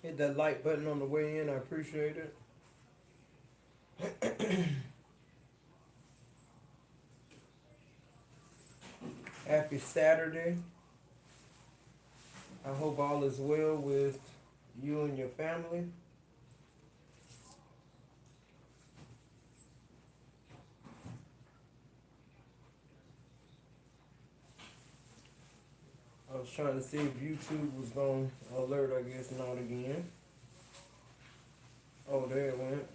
Hit that like button on the way in. I appreciate it. Happy Saturday. I hope all is well with you and your family. I was trying to see if YouTube was going to alert, I guess not again. Oh, there it went.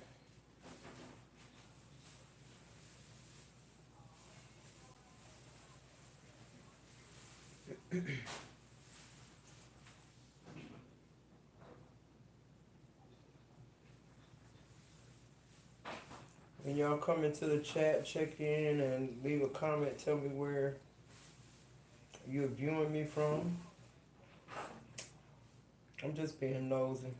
When y'all come into the chat, check in and leave a comment. Tell me where you're viewing me from. I'm just being nosy.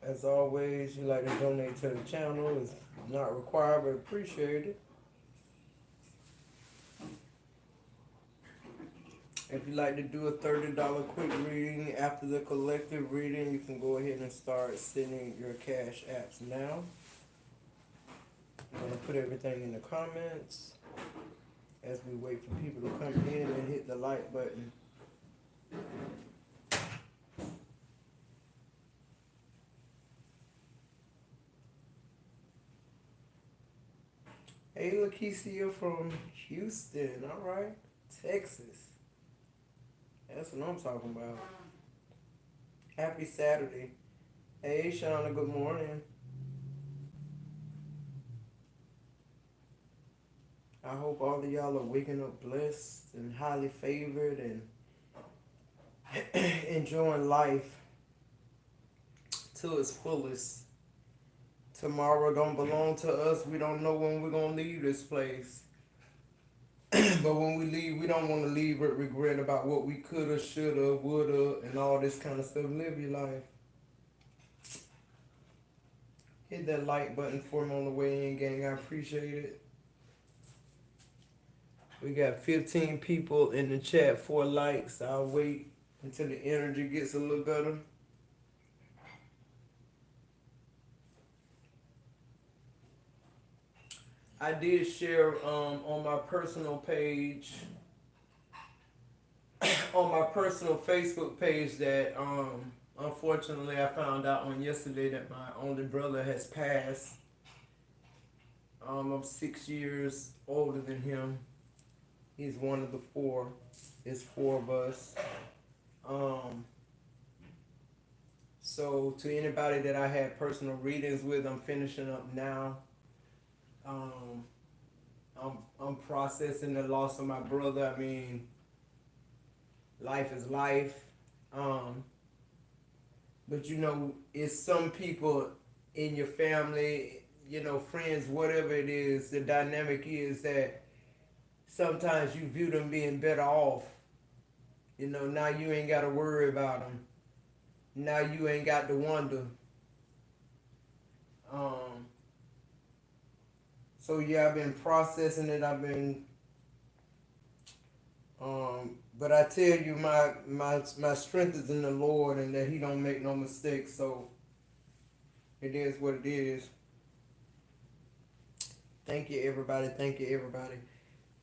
As always, you like to donate to the channel. It's not required, but appreciated. If you'd like to do a $30 quick reading after the collective reading, you can go ahead and start sending your cash apps now. I'm going to put everything in the comments as we wait for people to come in and hit the like button. Hey, Lakeisha from Houston. All right. Texas. That's what I'm talking about. Happy Saturday. Hey, Shauna, good morning. I hope all of y'all are waking up blessed and highly favored and enjoying life to its fullest. Tomorrow don't belong to us. We don't know when we're going to leave this place. But when we leave, we don't want to leave with regret about what we coulda, shoulda, woulda, and all this kind of stuff. Live your life. Hit that like button for me on the way in, gang. I appreciate it. We got 15 people in the chat, 4 likes. I'll wait until the energy gets a little better. I did share on my personal page, on my personal Facebook page that unfortunately I found out on yesterday that my only brother has passed. I'm 6 years older than him. He's one of the 4. It's 4 of us. So to anybody that I had personal readings with, I'm finishing up now. I'm processing the loss of my brother. I mean, life is life. But you know, it's some people in your family, you know, friends, whatever it is, the dynamic is that sometimes you view them being better off. You know, now you ain't got to worry about them. Now you ain't got to wonder. So yeah, I've been processing it. I've been, but I tell you, my strength is in the Lord, and that He don't make no mistakes. So it is what it is. Thank you, everybody. Thank you, everybody.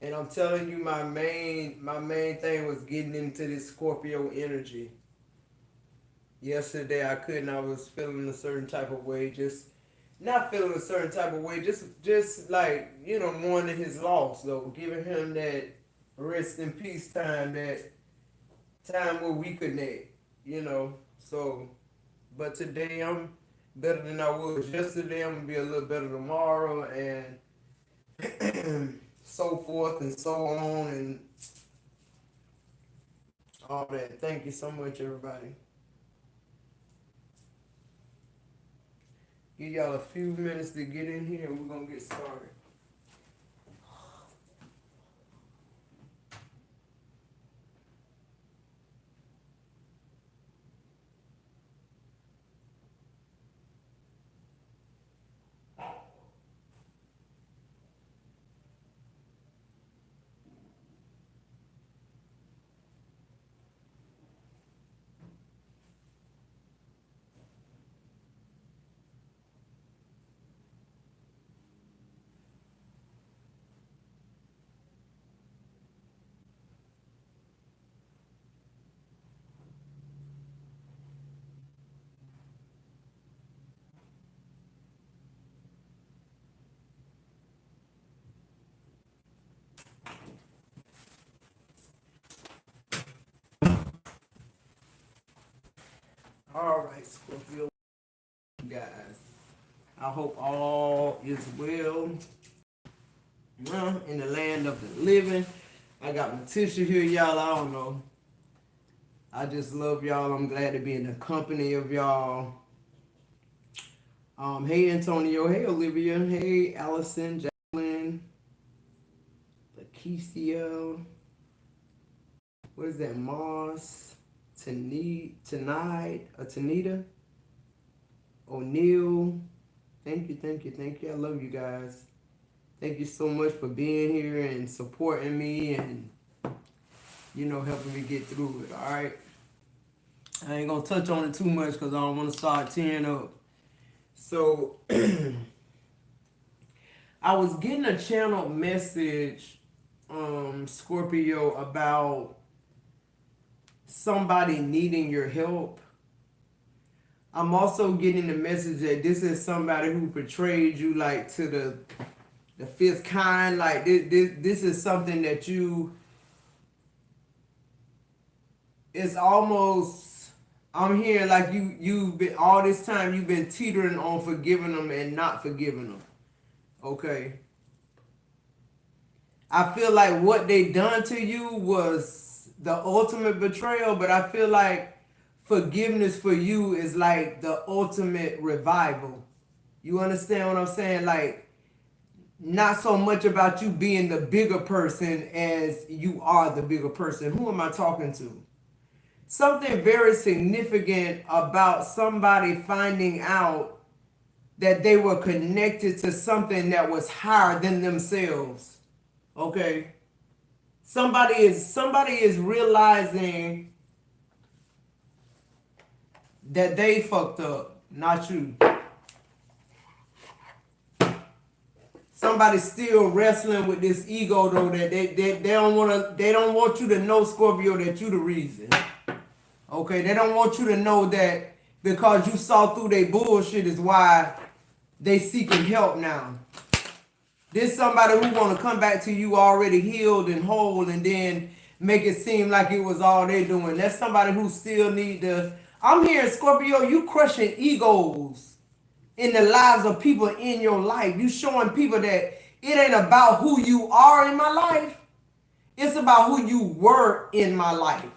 And I'm telling you, my main thing was getting into this Scorpio energy. Yesterday I couldn't. I was feeling a certain type of way. Just not feeling a certain type of way. Just like, you know, mourning his loss though, giving him that rest in peace time, that time where we connect. You know. So, but today I'm better than I was yesterday. I'm gonna be a little better tomorrow, and so forth and so on and all that. Thank you so much, everybody. Give y'all a few minutes to get in here and we're gonna get started. All right, Scorpio guys. I hope all is well. In the land of the living. I got my tissue here, y'all. I don't know. I just love y'all. I'm glad to be in the company of y'all. Hey Antonio, hey Olivia, hey Allison, Jacqueline, Lakeisha, what is that? Moss, Tanita, O'Neill. Thank you. I love you guys. Thank you so much for being here and supporting me and, helping me get through it, all right? I ain't going to touch on it too much because I don't want to start tearing up. So, I was getting a channel message, Scorpio, about somebody needing your help. I'm also getting the message that this is somebody who betrayed you, like, to the fifth kind. Like, this is something that it's almost, I'm hearing like you've been, all this time you've been teetering on forgiving them and not forgiving them. Okay. I feel like what they done to you was the ultimate betrayal, but I feel like forgiveness for you is like the ultimate revival. You understand what I'm saying? Like, not so much about you being the bigger person as you are the bigger person. Who am I talking to? Something very significant about somebody finding out that they were connected to something that was higher than themselves. Okay? Somebody is realizing that they fucked up, not you. Somebody's still wrestling with this ego though, that they don't want you to know, Scorpio, that you the reason. Okay, they don't want you to know that because you saw through their bullshit is why they seeking help now. This somebody who want to come back to you already healed and whole and then make it seem like it was all they doing. That's somebody who still need to. I'm hearing, Scorpio, you crushing egos in the lives of people in your life. You showing people that it ain't about who you are in my life. It's about who you were in my life.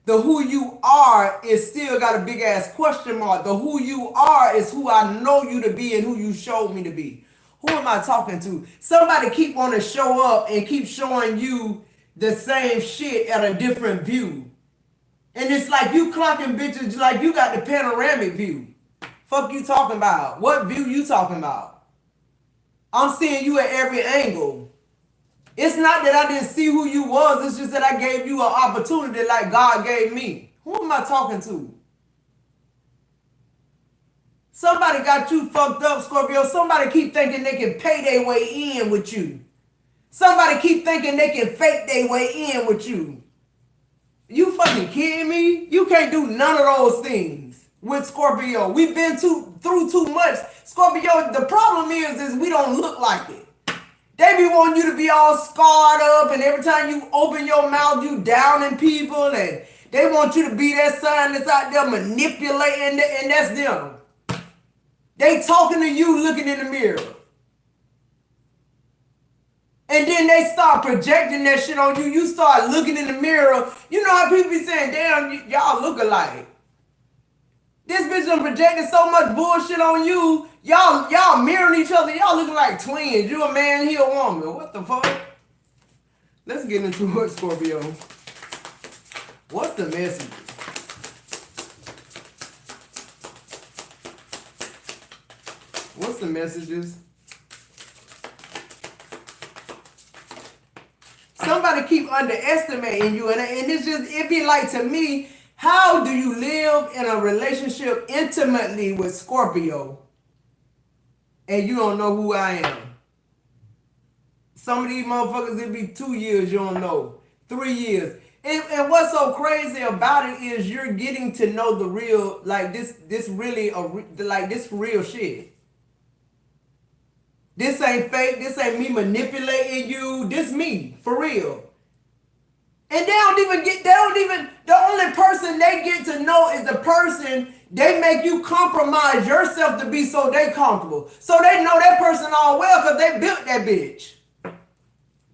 The who you are is still got a big ass question mark. The who you are is who I know you to be and who you showed me to be. Who am I talking to? Somebody keep on to show up and keep showing you the same shit at a different view. And it's like you clocking bitches like you got the panoramic view. Fuck you talking about? What view you talking about? I'm seeing you at every angle. It's not that I didn't see who you was. It's just that I gave you an opportunity like God gave me. Who am I talking to? Somebody got you fucked up, Scorpio. Somebody keep thinking they can pay their way in with you. Somebody keep thinking they can fake their way in with you. You fucking kidding me? You can't do none of those things with Scorpio. We've been through too much. Scorpio, the problem is we don't look like it. They be wanting you to be all scarred up, and every time you open your mouth, you downing people, and they want you to be that sign that's out there manipulating, and that's them. They talking to you looking in the mirror. And then they start projecting that shit on you. You start looking in the mirror. You know how people be saying, damn, y'all look alike. This bitch done projected so much bullshit on you. Y'all mirroring each other. Y'all looking like twins. You a man, he a woman. What the fuck? Let's get into it, Scorpio. What's the message? What's the messages? Somebody keep underestimating you, and it's just, it be like, to me, how do you live in a relationship intimately with Scorpio and you don't know who I am? Some of these motherfuckers, it be 2 years you don't know, 3 years. And what's so crazy about it is you're getting to know the real, like this really, like this real shit. This ain't fake. This ain't me manipulating you. This me, for real. And the only person they get to know is the person they make you compromise yourself to be so they comfortable. So they know that person all well because they built that bitch.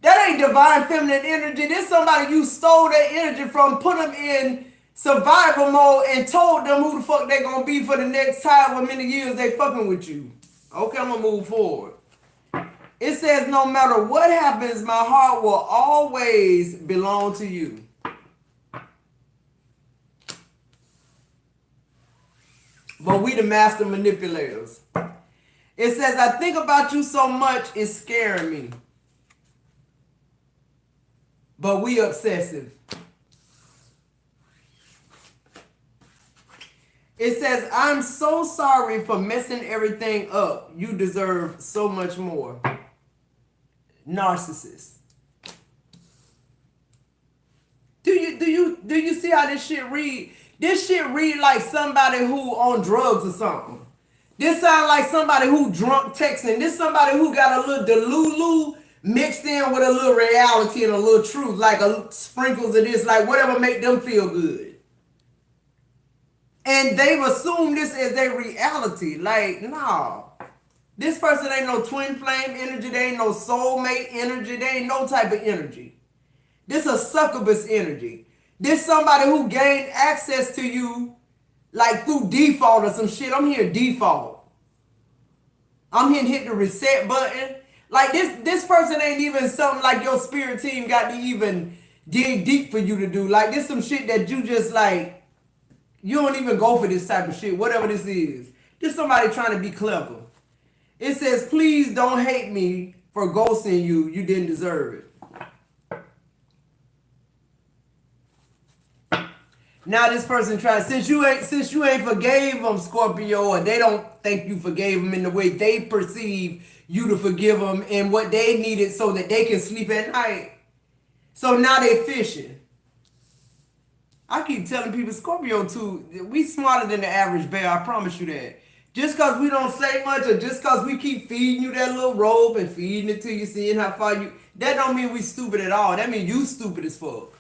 That ain't divine feminine energy. This somebody you stole that energy from, put them in survival mode and told them who the fuck they gonna be for the next however many years they fucking with you. Okay, I'm gonna move forward. It says, no matter what happens, my heart will always belong to you. But we the master manipulators. It says, I think about you so much, it's scaring me. But we obsessive. It says, I'm so sorry for messing everything up. You deserve so much more. Narcissist. Do you see how this shit read? This shit read like somebody who on drugs or something. This sound like somebody who drunk texting. This somebody who got a little delulu mixed in with a little reality and a little truth, like a sprinkles of this, like whatever make them feel good. And they've assumed this as their reality. Like, nah. This person ain't no twin flame energy. They ain't no soulmate energy. They ain't no type of energy. This a succubus energy. This somebody who gained access to you like through default or some shit. I'm here default. I'm here to hit the reset button. Like this person ain't even something like your spirit team got to even dig deep for you to do. Like this some shit that you just like, you don't even go for this type of shit, whatever this is. This somebody trying to be clever. It says, please don't hate me for ghosting you. You didn't deserve it. Now this person tries, since you ain't forgave them, Scorpio, or they don't think you forgave them in the way they perceive you to forgive them and what they needed so that they can sleep at night. So now they fishing. I keep telling people, Scorpio too, we smarter than the average bear, I promise you that. Just because we don't say much or just because we keep feeding you that little rope and feeding it to you, seeing how far you, that don't mean we stupid at all. That mean you stupid as fuck.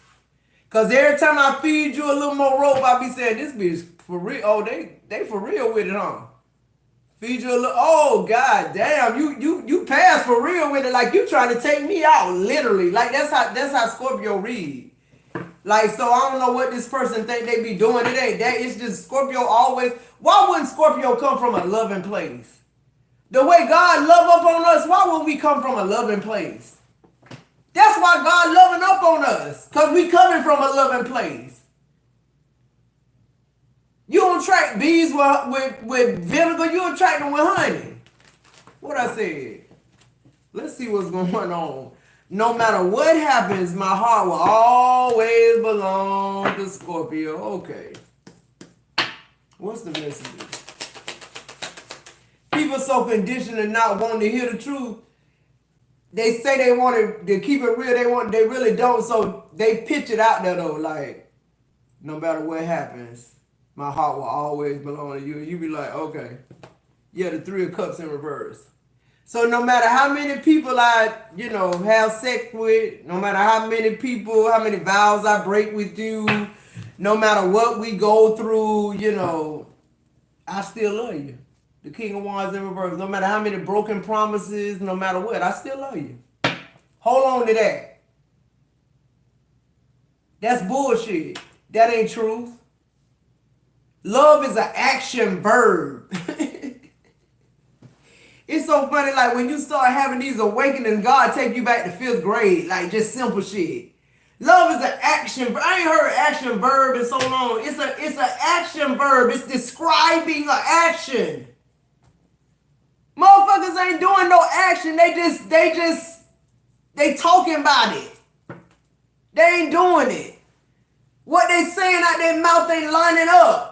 Because every time I feed you a little more rope, I be saying, this bitch for real. Oh, they for real with it, huh? Feed you a little, oh, god damn, you pass for real with it. Like you trying to take me out, literally. Like that's how Scorpio read. Like, so I don't know what this person think they be doing today. That it's just Scorpio always. Why wouldn't Scorpio come from a loving place? The way God love up on us, why would we come from a loving place? That's why God loving up on us. Because we coming from a loving place. You don't attract bees with vinegar, you attract them with honey. What I said. Let's see what's going on. No matter what happens, my heart will always belong to Scorpio. Okay. What's the message? People so conditioned and not wanting to hear the truth. They say they want to keep it real. They really don't. So they pitch it out there though. Like, no matter what happens, my heart will always belong to you. And you be like, okay. Yeah, the 3 of Cups in reverse. So no matter how many people I, have sex with, no matter how many people, how many vows I break with you, no matter what we go through, I still love you. The King of Wands in reverse. No matter how many broken promises, no matter what, I still love you. Hold on to that. That's bullshit. That ain't truth. Love is an action verb. It's so funny, like when you start having these awakenings, God take you back to 5th grade, like just simple shit. Love is an action verb. I ain't heard action verb in so long. It's an action verb. It's describing an action. Motherfuckers ain't doing no action. They talking about it. They ain't doing it. What they saying out their mouth ain't lining up.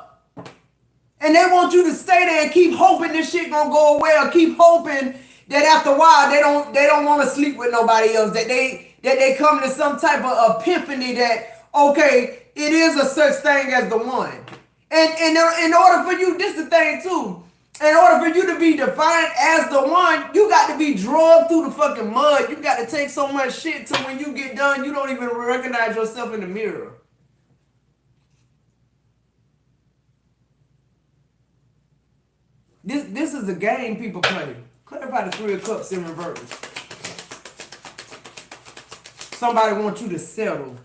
And they want you to stay there and keep hoping this shit gonna go away, or keep hoping that after a while they don't want to sleep with nobody else. That they come to some type of epiphany that, okay, it is a such thing as the one. And in order for you, this is the thing too. In order for you to be defined as the one, you got to be drugged through the fucking mud. You got to take so much shit till when you get done, you don't even recognize yourself in the mirror. This is a game people play. Clarify the Three of Cups in reverse. Somebody wants you to settle.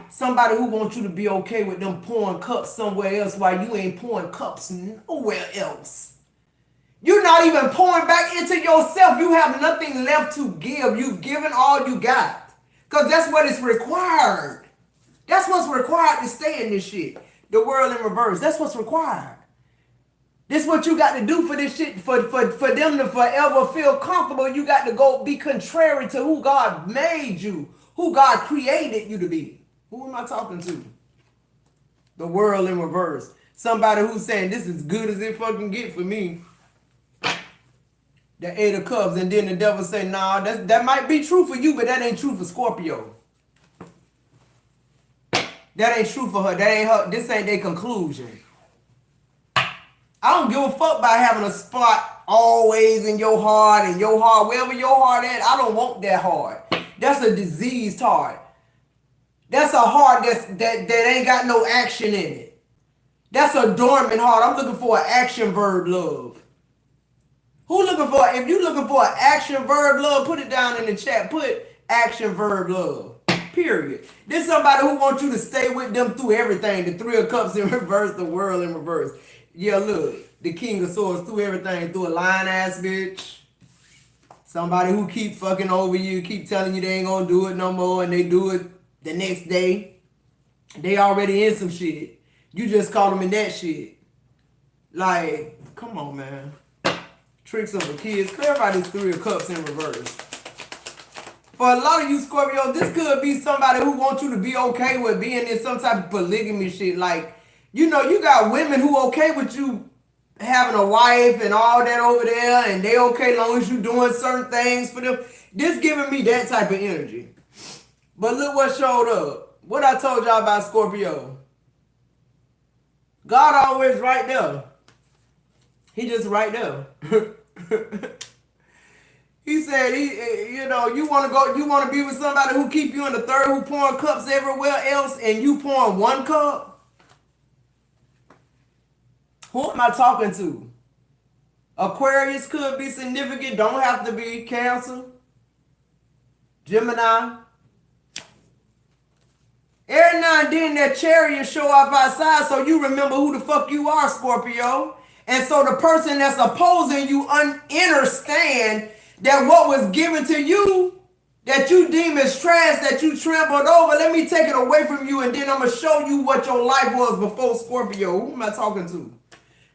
Somebody who wants you to be okay with them pouring cups somewhere else while you ain't pouring cups nowhere else. You're not even pouring back into yourself. You have nothing left to give. You've given all you got. Because that's what is required. That's what's required to stay in this shit. The world in reverse. That's what's required. This is what you got to do for this shit. For them to forever feel comfortable, you got to go be contrary to who God made you. Who God created you to be. Who am I talking to? The world in reverse. Somebody who's saying this is good as it fucking get for me. The Eight of Cups, and then the devil say, nah, that might be true for you, but that ain't true for Scorpio. That ain't true for her. That ain't her. This ain't their conclusion. I don't give a fuck about having a spot always in your heart and your heart, wherever your heart at. I don't want that heart. That's a diseased heart. That's a heart that ain't got no action in it. That's a dormant heart. I'm looking for an action verb love. Who looking for, if you looking for an action verb love, put it down in the chat. Put action verb love. Period. This somebody who wants you to stay with them through everything. The Three of Cups in reverse, the world in reverse. Yeah, look, the King of Swords through everything, through a lying ass bitch. Somebody who keep fucking over you, keep telling you they ain't gonna do it no more, and they do it the next day. They already in some shit. You just caught them in that shit. Like, come on, man. Tricks of the kids. Clarify this Three of Cups in reverse. For a lot of you Scorpio, this could be somebody who wants you to be okay with being in some type of polygamy shit. Like, you know, you got women who okay with you having a wife and all that over there, and they okay as long as you doing certain things for them. This giving me that type of energy. But look what showed up. What I told y'all about Scorpio. God always right there. He just right there. He said, you want to be with somebody who keep you in the third, who pouring cups everywhere else, and you pouring one cup? Who am I talking to? Aquarius could be significant, don't have to be. Cancer, Gemini. Every now and then that chariot show up outside so you remember who the fuck you are, Scorpio. And so the person that's opposing you understand that what was given to you, that you deem as trash, that you trampled over, let me take it away from you, and then I'm going to show you what your life was before, Scorpio. Who am I talking to?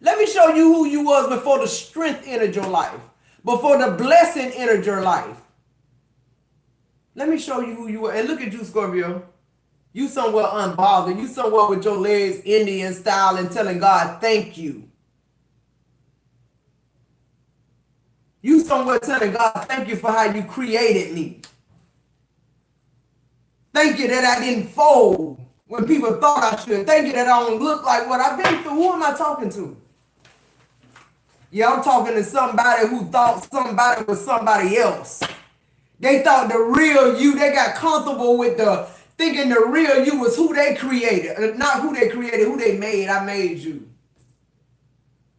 Let me show you who you was before the strength entered your life, before the blessing entered your life. Let me show you who you were. And look at you, Scorpio. You somewhere unbothered. You somewhere with your legs Indian style and telling God, thank you. You somewhere telling God, thank you for how you created me. Thank you that I didn't fold when people thought I should. Thank you that I don't look like what I've been through. Who am I talking to? Yeah, I'm talking to somebody who thought somebody was somebody else. They thought the real you, they got comfortable with thinking the real you was who they created. Not who they created, who they made. I made you.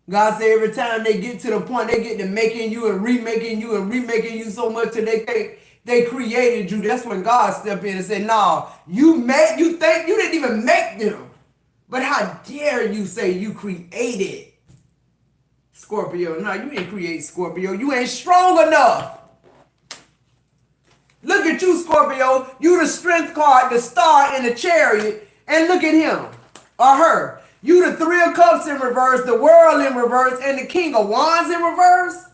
God said every time they get to the point, they get to making you and remaking you so much that they created you. That's when God stepped in and said, no, you think you didn't even make them. But how dare you say you created Scorpio? No, you didn't create Scorpio. You ain't strong enough. Look at you, Scorpio. You the strength card, the star in the chariot. And look at him or her. You the Three of Cups in reverse, the world in reverse, and the King of Wands in reverse.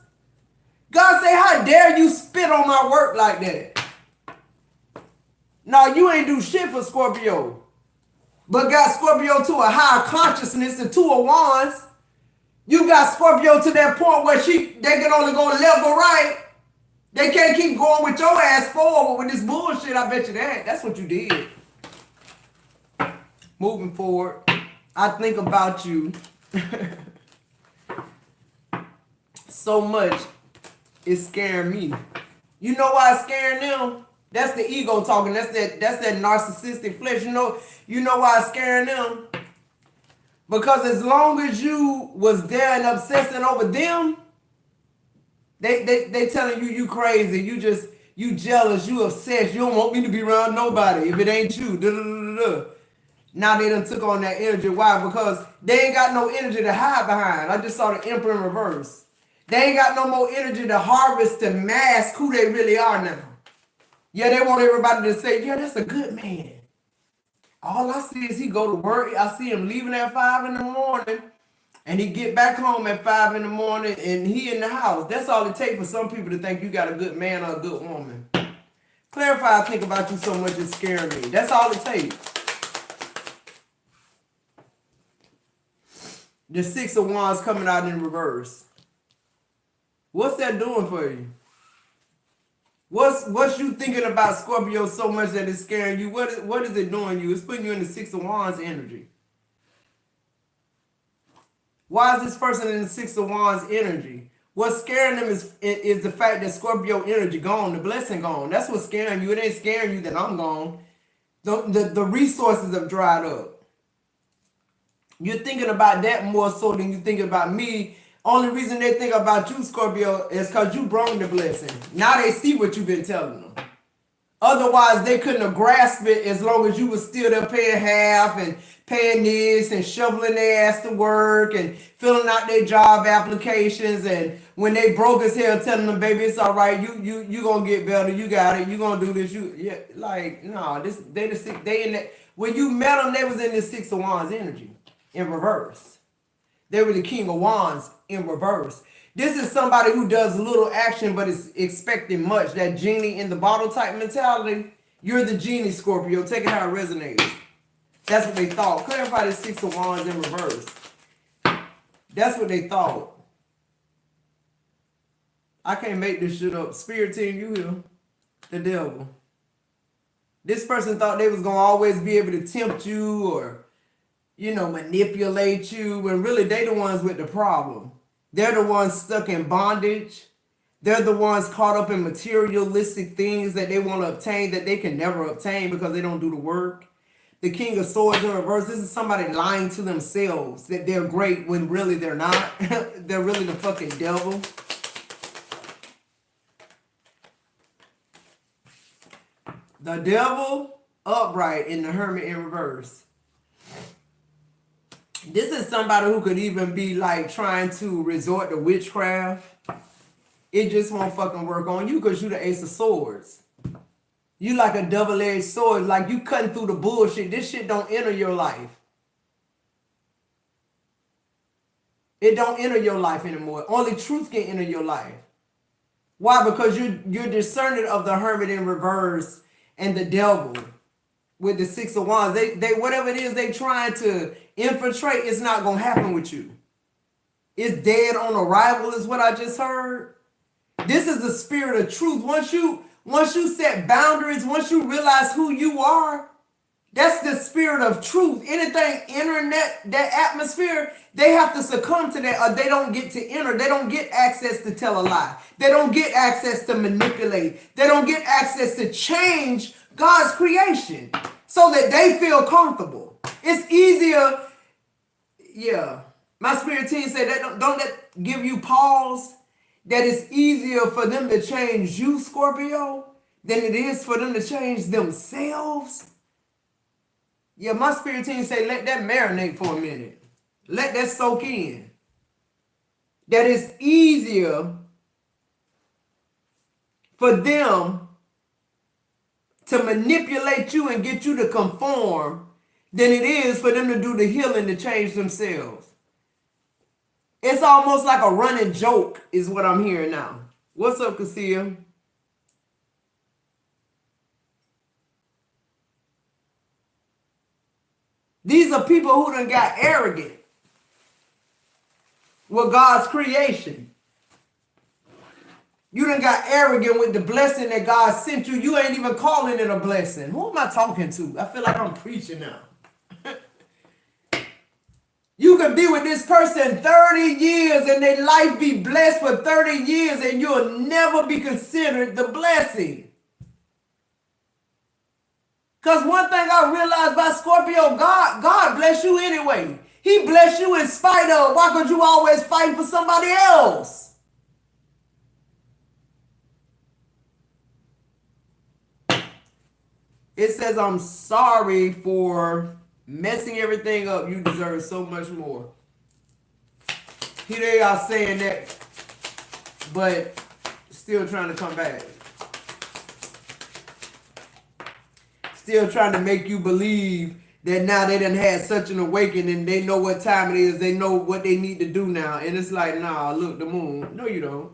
God say, how dare you spit on my work like that? No, you ain't do shit for Scorpio. But got Scorpio to a higher consciousness, the Two of Wands. You got Scorpio to that point where they can only go left or right. They can't keep going with your ass forward with this bullshit. I bet you that. That's what you did. Moving forward. I think about you. so much, it's scaring me. You know why it's scaring them? That's the ego talking. That's that narcissistic flesh. You know why it's scaring them? Because as long as you was there and obsessing over them, they telling you crazy. You jealous. You obsessed. You don't want me to be around nobody if it ain't you. Da, da, da, da. Now they done took on that energy. Why? Because they ain't got no energy to hide behind. I just saw the Emperor in reverse. They ain't got no more energy to harvest, to mask who they really are now. Yeah, they want everybody to say, yeah, that's a good man. All I see is he go to work. I see him leaving at 5 in the morning, and he get back home at 5 in the morning, and he in the house. That's all it takes for some people to think you got a good man or a good woman. Clarify, I think about you so much it's scaring me. That's all it takes. The 6 of Wands coming out in reverse. What's that doing for you? What's you thinking about Scorpio so much that it's scaring you? What is it doing you? It's putting you in the 6 of Wands energy. Why is this person in the 6 of Wands energy? What's scaring them is the fact that Scorpio energy gone, the blessing gone. That's what's scaring you. It ain't scaring you that I'm gone. The resources have dried up. You're thinking about that more so than you think about me. Only reason they think about you, Scorpio, is because you brought the blessing. Now they see what you've been telling them. Otherwise, they couldn't have grasped it as long as you was still there paying half and paying this and shoveling their ass to work and filling out their job applications. And when they broke as hell, telling them, baby, it's all right. You gonna get better. You got it. You gonna do this. They in that. When you met them, they was in this 6 of Wands energy in reverse. They were the King of Wands in reverse. This is somebody who does little action but is expecting much. That genie in the bottle type mentality. You're the genie, Scorpio. Take it how it resonates. That's what they thought. Clarify the 6 of Wands in reverse. That's what they thought. I can't make this shit up. Spirit team, you here. The devil. This person thought they was going to always be able to tempt you or manipulate you, when really they the ones with the problem. They're the ones stuck in bondage. They're the ones caught up in materialistic things that they want to obtain that they can never obtain because they don't do the work. The King of Swords in reverse, this is somebody lying to themselves that they're great when really they're not. They're really the fucking devil. The devil upright and the Hermit in reverse. This is somebody who could even be like trying to resort to witchcraft. It just won't fucking work on you because you the Ace of Swords. You like a double-edged sword. Like you cutting through the bullshit. This shit don't enter your life. It don't enter your life anymore. Only truth can enter your life. Why? Because you're discerning of the Hermit in reverse and the devil with the 6 of Wands. They whatever it is they trying to infiltrate, it's not gonna happen with you. It's dead on arrival is what I just heard. This is the spirit of truth. Once you set boundaries, once you realize who you are, that's the spirit of truth. Anything entering that atmosphere, they have to succumb to that or they don't get to enter. They don't get access to tell a lie. They don't get access to manipulate. They don't get access to change God's creation so that they feel comfortable. It's easier. Yeah. My spirit team said that don't that give you pause? That it's easier for them to change you, Scorpio, than it is for them to change themselves. Yeah, my spirit team say let that marinate for a minute. Let that soak in. That it's easier for them to manipulate you and get you to conform than it is for them to do the healing to change themselves. It's almost like a running joke is what I'm hearing now. What's up, Cassia? These are people who done got arrogant with God's creation. You done got arrogant with the blessing that God sent you. You ain't even calling it a blessing. Who am I talking to? I feel like I'm preaching now. You can be with this person 30 years and their life be blessed for 30 years and you'll never be considered the blessing. Because one thing I realized about Scorpio, God bless you anyway. He bless you in spite of. Why could you always fight for somebody else? It says, I'm sorry for messing everything up. You deserve so much more. Here they are saying that, but still trying to come back. Still trying to make you believe that now they done had such an awakening. They know what time it is. They know what they need to do now. And it's like, nah, look, the moon. No, you don't.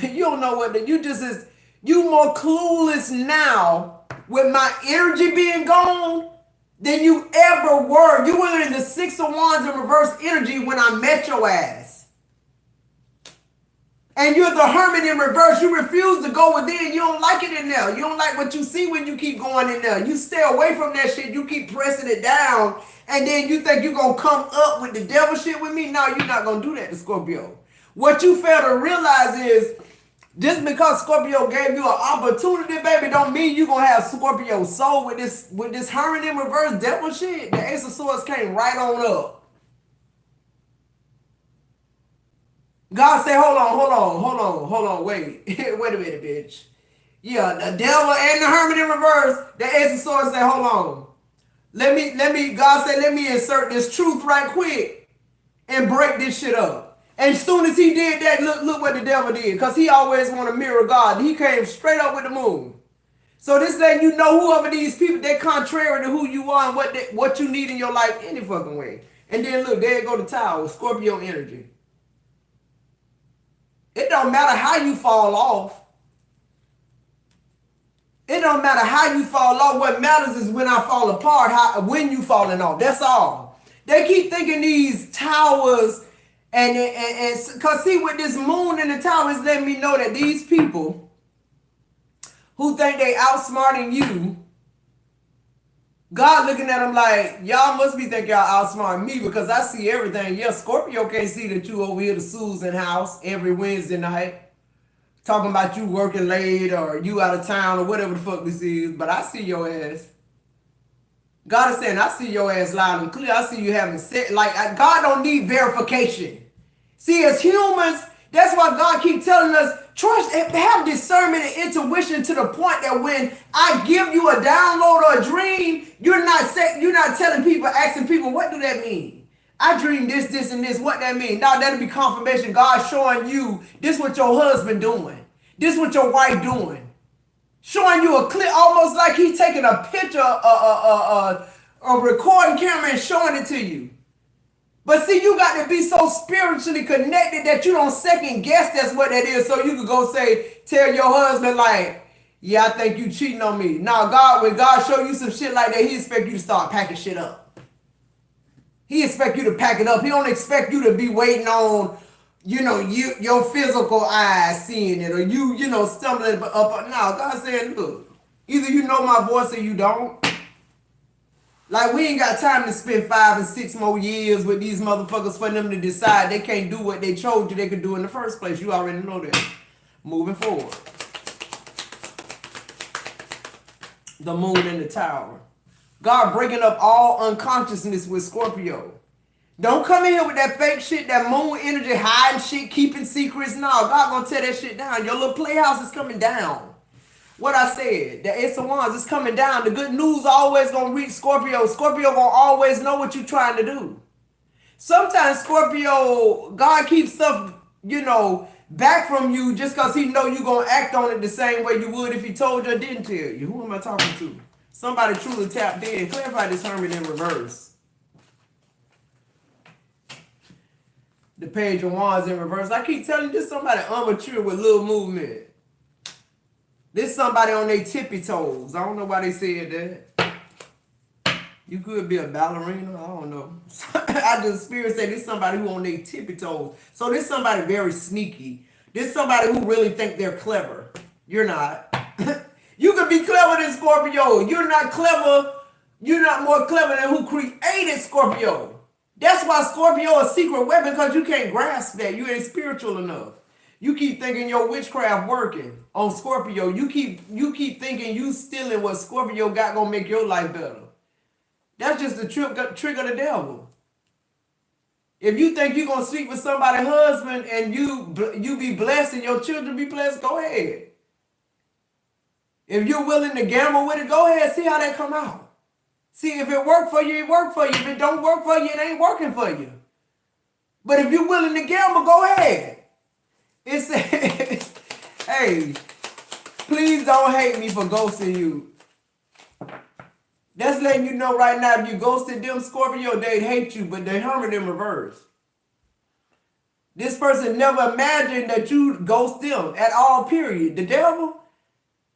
You don't know what you just is. You more clueless now with my energy being gone than you ever were. You were in the Six of Wands in reverse energy when I met your ass. And you're the Hermit in reverse. You refuse to go within. You don't like it in there. You don't like what you see when you keep going in there. You stay away from that shit. You keep pressing it down. And then you think you're going to come up with the devil shit with me? No, you're not going to do that to Scorpio. What you fail to realize is, just because Scorpio gave you an opportunity, baby, don't mean you're going to have Scorpio's soul with this Hermit in reverse devil shit. The Ace of Swords came right on up. God said, hold on, wait. Wait a minute, bitch. Yeah, the devil and the Hermit in reverse, the Ace of Swords said, hold on. God said, let me insert this truth right quick and break this shit up. And as soon as he did that, look what the devil did. Because he always want to mirror God. He came straight up with the moon. So this letting you know whoever these people, they're contrary to who you are and what you need in your life any fucking way. And then look, there go the Tower, Scorpio energy. It don't matter how you fall off. It don't matter how you fall off. What matters is when I fall apart, when you falling off. That's all. They keep thinking these towers. And because see, with this moon in the tower, it's letting me know that these people who think they outsmarting you, God looking at them like, y'all must be thinking y'all outsmarting me because I see everything. Yeah, Scorpio can't see that you over here to Susan house every Wednesday night talking about you working late or you out of town or whatever the fuck this is, but I see your ass. God is saying, I see your ass loud and clear. I see you having sex. Like, God don't need verification. See, as humans, that's why God keeps telling us, trust, have discernment and intuition to the point that when I give you a download or a dream, you're not telling people, asking people, what do that mean? I dreamed this, this, and this. What that mean? Now that'll be confirmation. God showing you this what your husband doing. This what your wife doing. Showing you a clip, almost like he's taking a picture, a recording camera and showing it to you. But see, you got to be so spiritually connected that you don't second guess that's what that is. So you could go tell your husband like, yeah, I think you cheating on me. Now, when God show you some shit like that, he expect you to start packing shit up. He expect you to pack it up. He don't expect you to be waiting on, your physical eyes seeing it or you stumbling up. No, God saying, look, either you know my voice or you don't. Like, we ain't got time to spend 5 and 6 more years with these motherfuckers for them to decide they can't do what they told you they could do in the first place. You already know that. Moving forward. The moon in the tower. God breaking up all unconsciousness with Scorpio. Don't come in here with that fake shit, that moon energy, hiding shit, keeping secrets. No, God gonna tear that shit down. Your little playhouse is coming down. What I said, the Ace of Wands is coming down. The good news always gonna reach Scorpio. Scorpio gonna always know what you're trying to do. Sometimes Scorpio, God keeps stuff, back from you just because he know you gonna act on it the same way you would if he told you or didn't tell you. Who am I talking to? Somebody truly tapped in. Clarify this Hermit in reverse. The Page of Wands in reverse. I keep telling you, this somebody immature with little movement. This somebody on their tippy toes. I don't know why they said that. You could be a ballerina. I don't know. Spirit said this somebody who on their tippy toes. So this somebody very sneaky. This somebody who really think they're clever. You're not. You could be clever than Scorpio. You're not clever. You're not more clever than who created Scorpio. That's why Scorpio is a secret weapon, because you can't grasp that. You ain't spiritual enough. You keep thinking your witchcraft working on Scorpio. You keep thinking you stealing what Scorpio got gonna make your life better. That's just the trick of the devil. If you think you're gonna sleep with somebody's husband and you be blessed and your children be blessed, go ahead. If you're willing to gamble with it, go ahead, see how that come out. See, if it worked for you, it worked for you. If it don't work for you, it ain't working for you. But if you're willing to gamble, go ahead. It's hey, please don't hate me for ghosting you. That's letting you know right now, if you ghosted them, Scorpio, they'd hate you, but they Hermit in reverse. This person never imagined that you ghost them at all, period. The devil,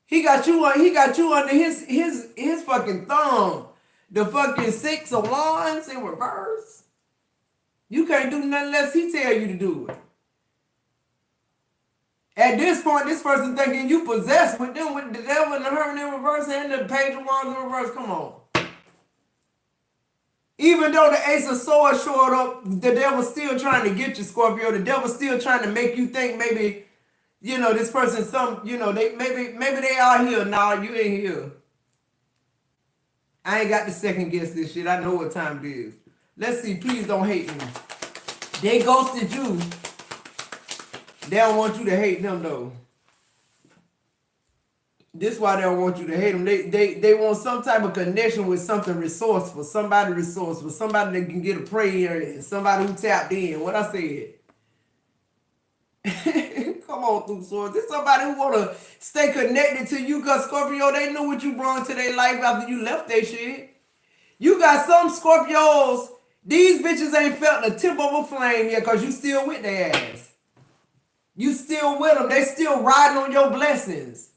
he got you under his fucking thumb. The fucking 6 of Wands in reverse. You can't do nothing unless he tell you to do it. At this point, this person thinking you possessed with them, with the devil and the Hermit in reverse and the Page of Wands in reverse. Come on. Even though the Ace of Swords showed up, the devil's still trying to get you, Scorpio. The devil's still trying to make you think maybe, this person maybe they are here. No, you ain't here. I ain't got to second guess this shit. I know what time it is. Let's see. Please don't hate me. They ghosted you. They don't want you to hate them, though. This is why they don't want you to hate them. They want some type of connection with something resourceful. Somebody resourceful. Somebody that can get a prayer in. Somebody who tapped in. What I said. Come on, through swords. This is somebody who want to stay connected to you, because Scorpio, they knew what you brought to their life after you left their shit. You got some Scorpios. These bitches ain't felt the tip of a flame yet, because you still with their ass. You still with them. They still riding on your blessings.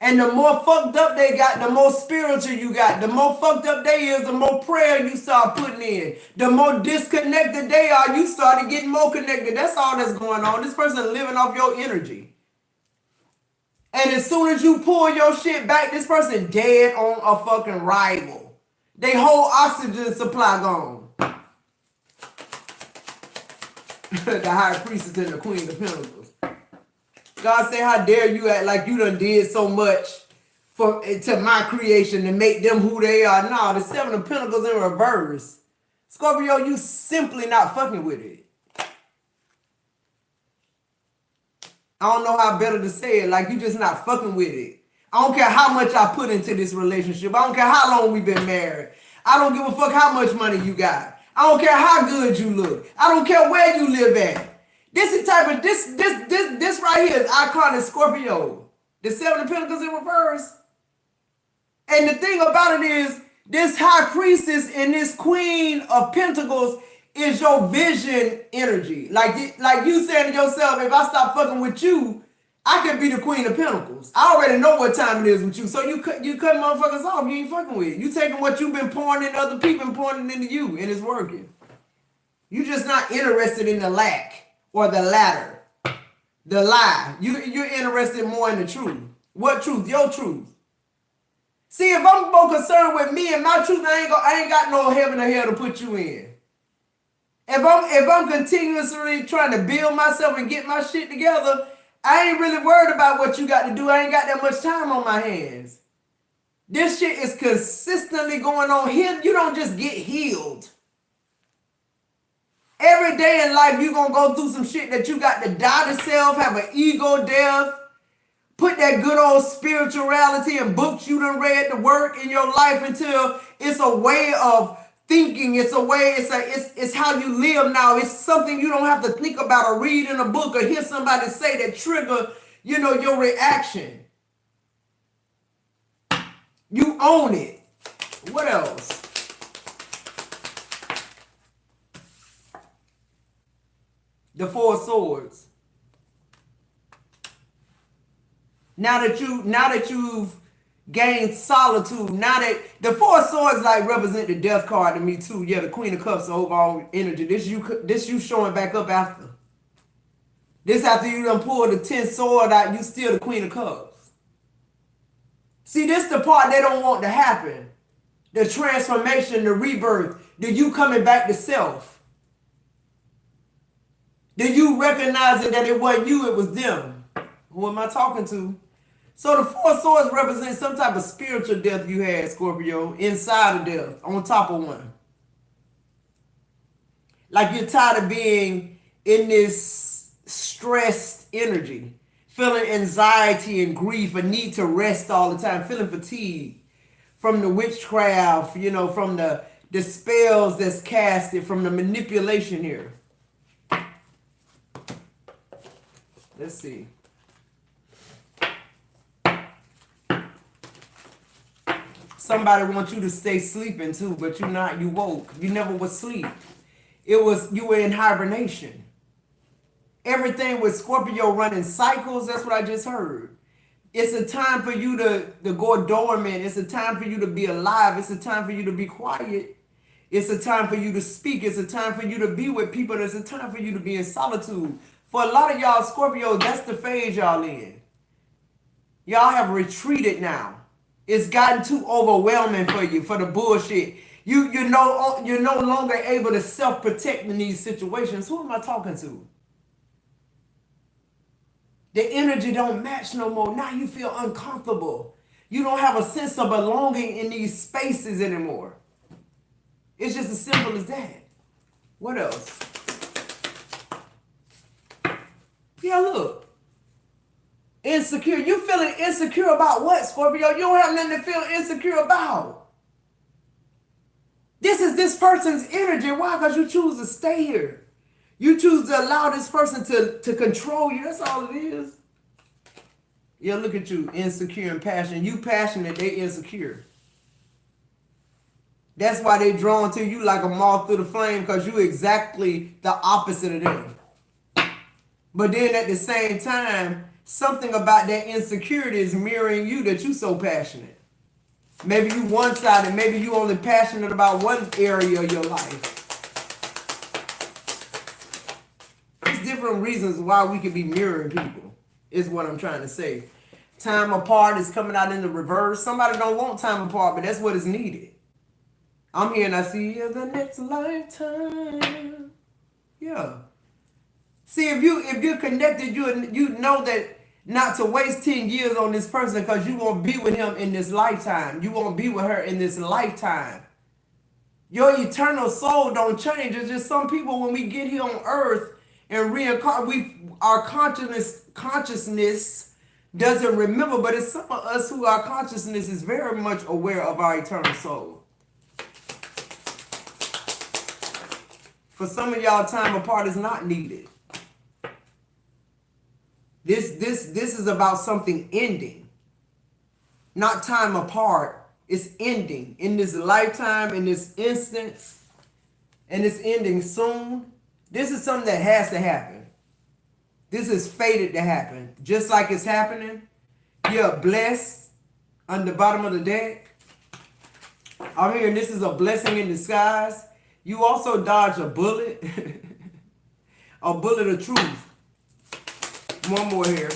And the more fucked up they got, the more spiritual you got. The more fucked up they is, the more prayer you start putting in. The more disconnected they are, you started getting more connected. That's all that's going on. This person living off your energy. And as soon as you pull your shit back, this person dead on a fucking rival. They whole oxygen supply gone. The High Priestess and the Queen of Pentacles. God say, how dare you act like you done did so much to my creation to make them who they are. No, the 7 of Pentacles in reverse. Scorpio, you simply not fucking with it. I don't know how better to say it. Like, you just not fucking with it. I don't care how much I put into this relationship. I don't care how long we've been married. I don't give a fuck how much money you got. I don't care how good you look. I don't care where you live at. This is type of this right here is iconic Scorpio. The 7 of Pentacles in reverse. And the thing about it is, this High Priestess and this Queen of Pentacles is your vision energy. Like you saying to yourself, if I stop fucking with you, I could be the Queen of Pentacles. I already know what time it is with you. So you cut motherfuckers off. You ain't fucking with it. You taking what you've been pouring into other people and pouring it into you, and it's working. You just not interested in the lack. Or the latter, the lie. You're interested more in the truth. What truth? Your truth. See, if I'm more concerned with me and my truth, I ain't got no heaven or hell to put you in. If I'm continuously trying to build myself and get my shit together, I ain't really worried about what you got to do. I ain't got that much time on my hands. This shit is consistently going on here. You don't just get healed. Every day in life, you're going to go through some shit that you got to die to self, have an ego death, put that good old spirituality and books you done read to work in your life until it's a way of thinking. It's a way, it's how you live now. It's something you don't have to think about or read in a book or hear somebody say that trigger, your reaction. You own it. What else? The 4 of Swords. Now that you've gained solitude, now that the 4 of Swords like represent the death card to me too. Yeah, the Queen of Cups, the overall energy. This you showing back up after. This after you done pulled the 10th sword out, you still the Queen of Cups. See, this the part they don't want to happen. The transformation, the rebirth, the you coming back to self. Then you recognize that it wasn't you, it was them. Who am I talking to? So the Four of Swords represents some type of spiritual death you had, Scorpio, inside of death, on top of one. Like you're tired of being in this stressed energy, feeling anxiety and grief, a need to rest all the time, feeling fatigue from the witchcraft, from the spells that's casted, from the manipulation here. Let's see. Somebody wants you to stay sleeping too, but you're not. You woke. You never was asleep. You were in hibernation. Everything with Scorpio running cycles. That's what I just heard. It's a time for you to go dormant. It's a time for you to be alive. It's a time for you to be quiet. It's a time for you to speak. It's a time for you to be with people. It's a time for you to be in solitude. For a lot of y'all, Scorpio, that's the phase y'all in. Y'all have retreated now. It's gotten too overwhelming for you, for the bullshit. You're no longer able to self-protect in these situations. Who am I talking to? The energy don't match no more. Now you feel uncomfortable. You don't have a sense of belonging in these spaces anymore. It's just as simple as that. What else? Yeah, look. Insecure. You feeling insecure about what, Scorpio? You don't have nothing to feel insecure about. This is this person's energy. Why? Because you choose to stay here. You choose to allow this person to control you. That's all it is. Yeah, look at you, insecure and passionate. You passionate, they insecure. That's why they drawn to you like a moth through the flame, because you exactly the opposite of them. But then at the same time, something about that insecurity is mirroring you that you so passionate. Maybe you one-sided. Maybe you only passionate about one area of your life. There's different reasons why we could be mirroring people, is what I'm trying to say. Time apart is coming out in the reverse. Somebody don't want time apart, but that's what is needed. I'm here and I see you the next lifetime. Yeah. See, if you're connected, you know that not to waste 10 years on this person, because you won't be with him in this lifetime. You won't be with her in this lifetime. Your eternal soul don't change. It's just some people, when we get here on earth and reincarnate, our consciousness doesn't remember, but it's some of us who our consciousness is very much aware of our eternal soul. For some of y'all, time apart is not needed. This is about something ending, not time apart. It's ending in this lifetime, in this instance, and it's ending soon. This is something that has to happen. This is fated to happen. Just like it's happening, you're blessed on the bottom of the deck. I'm hearing this is a blessing in disguise. You also dodge a bullet, a bullet of truth. One more here.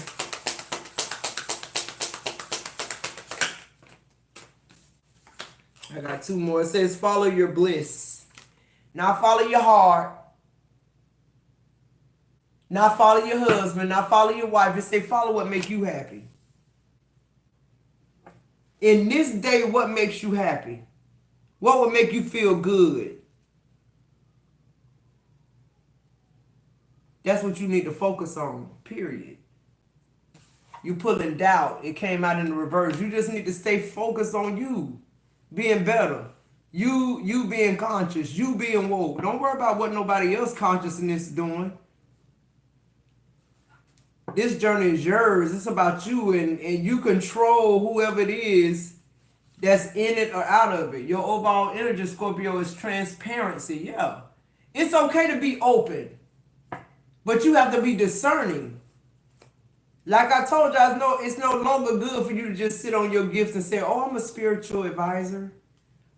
I got two more. It says, follow your bliss. Now follow your heart. Now follow your husband. Now follow your wife. It says, follow what makes you happy. In this day, what makes you happy? What would make you feel good? That's what you need to focus on, period. You pulling doubt. It came out in the reverse. You just need to stay focused on you being better. You being conscious. You being woke. Don't worry about what nobody else consciousness is doing. This journey is yours. It's about you, and you control whoever it is that's in it or out of it. Your overall energy, Scorpio, is transparency. Yeah. It's okay to be open. But you have to be discerning. Like I told y'all, it's no longer good for you to just sit on your gifts and say, oh, I'm a spiritual advisor.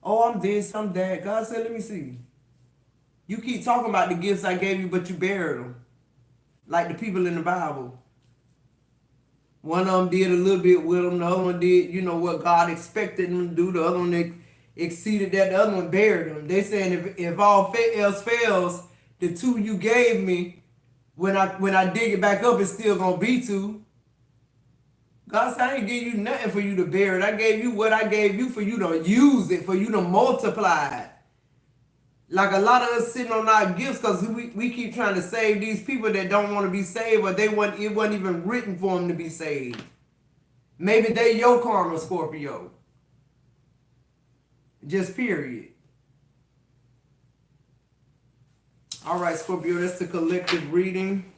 Oh, I'm this, I'm that. God said, let me see. You keep talking about the gifts I gave you, but you buried them. Like the people in the Bible. One of them did a little bit with them. The other one did, what God expected them to do. The other one exceeded that. The other one buried them. They saying if all else fails, the two you gave me, when I dig it back up, it's still gonna be two. God said, I ain't give you nothing for you to bear it. I gave you what I gave you for you to use it, for you to multiply it. Like a lot of us sitting on our gifts because we keep trying to save these people that don't want to be saved, or it wasn't even written for them to be saved. Maybe they your karma, Scorpio. Just period. All right, Scorpio, that's the collective reading.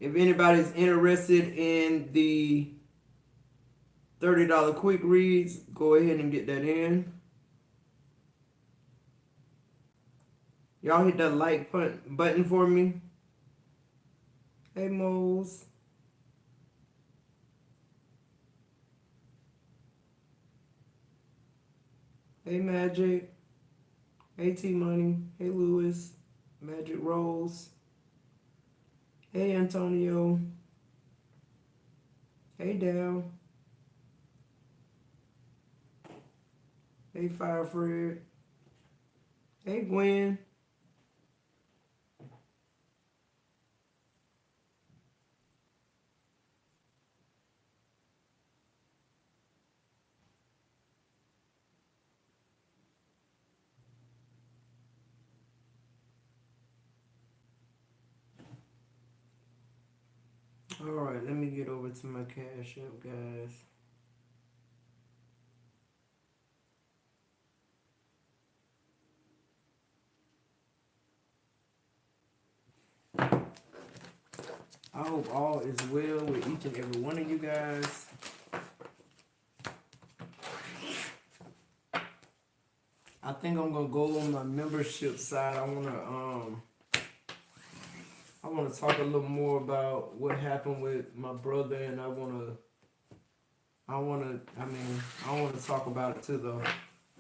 If anybody's interested in the $30 quick reads, go ahead and get that in. Y'all hit that like button for me. Hey, Mose. Hey, Magic. Hey, T-Money. Hey, Lewis. Magic Rose. Hey, Antonio. Hey, Dal. Hey, Firefred. Hey, Gwen. All right, let me get over to my Cash App, guys. I hope all is well with each and every one of you guys. I think I'm gonna go on my membership side. I wanna talk a little more about what happened with my brother, and I wanna talk about it to the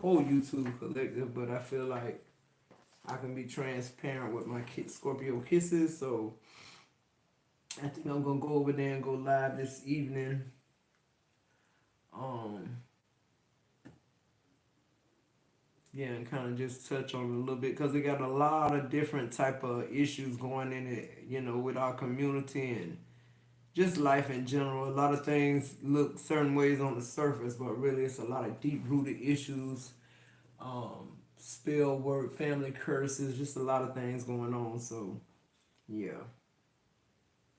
whole YouTube collective, but I feel like I can be transparent with my Scorpio kisses, so I think I'm gonna go over there and go live this evening. Yeah, and kind of just touch on it a little bit because they got a lot of different type of issues going in it, with our community and just life in general. A lot of things look certain ways on the surface, but really it's a lot of deep-rooted issues, spell work, family curses, just a lot of things going on. So, yeah.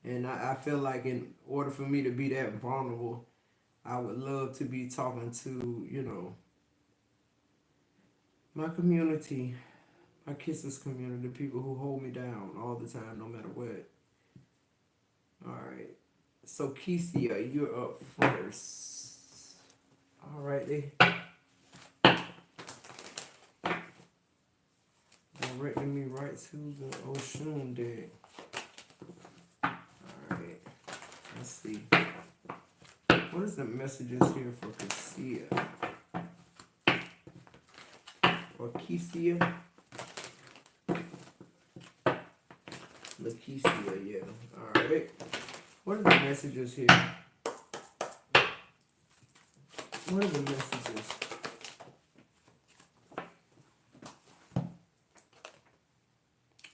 And I feel like in order for me to be that vulnerable, I would love to be talking to, my community, my Kisses community, the people who hold me down all the time, no matter what. All right. So, Kesia, you're up first. All right. Directing me right to the Oshun deck. All right. Let's see. What is the messages here for Kesia? Or Kesia? Lakesia, yeah. Alright. What are the messages here? What are the messages?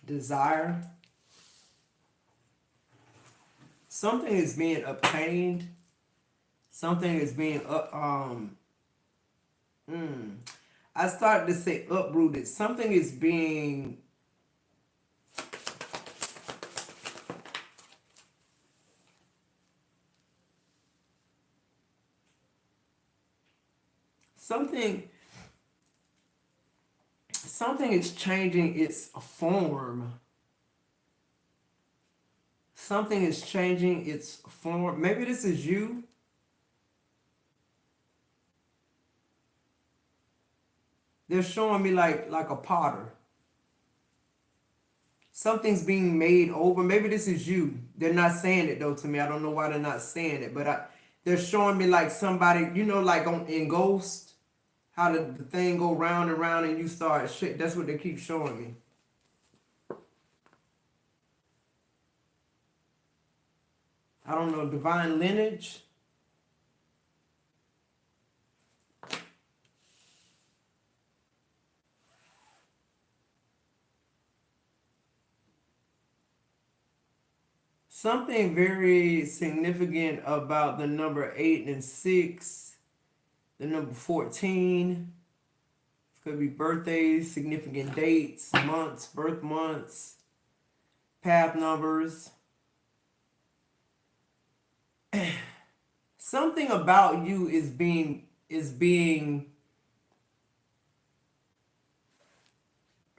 Desire. Something is being obtained. Something is being I started to say uprooted. Something is being something is changing its form. Something is changing its form. Maybe this is you. They're showing me like a potter. Something's being made over. Maybe this is you. They're not saying it though to me. I don't know why they're not saying it, but they're showing me like somebody, like in Ghost, how the thing go round and round and you start shit. That's what they keep showing me. I don't know, divine lineage. Something very significant about the number 8 and 6, the number 14. It could be birthdays, significant dates, months, birth months, path numbers. Something about you is being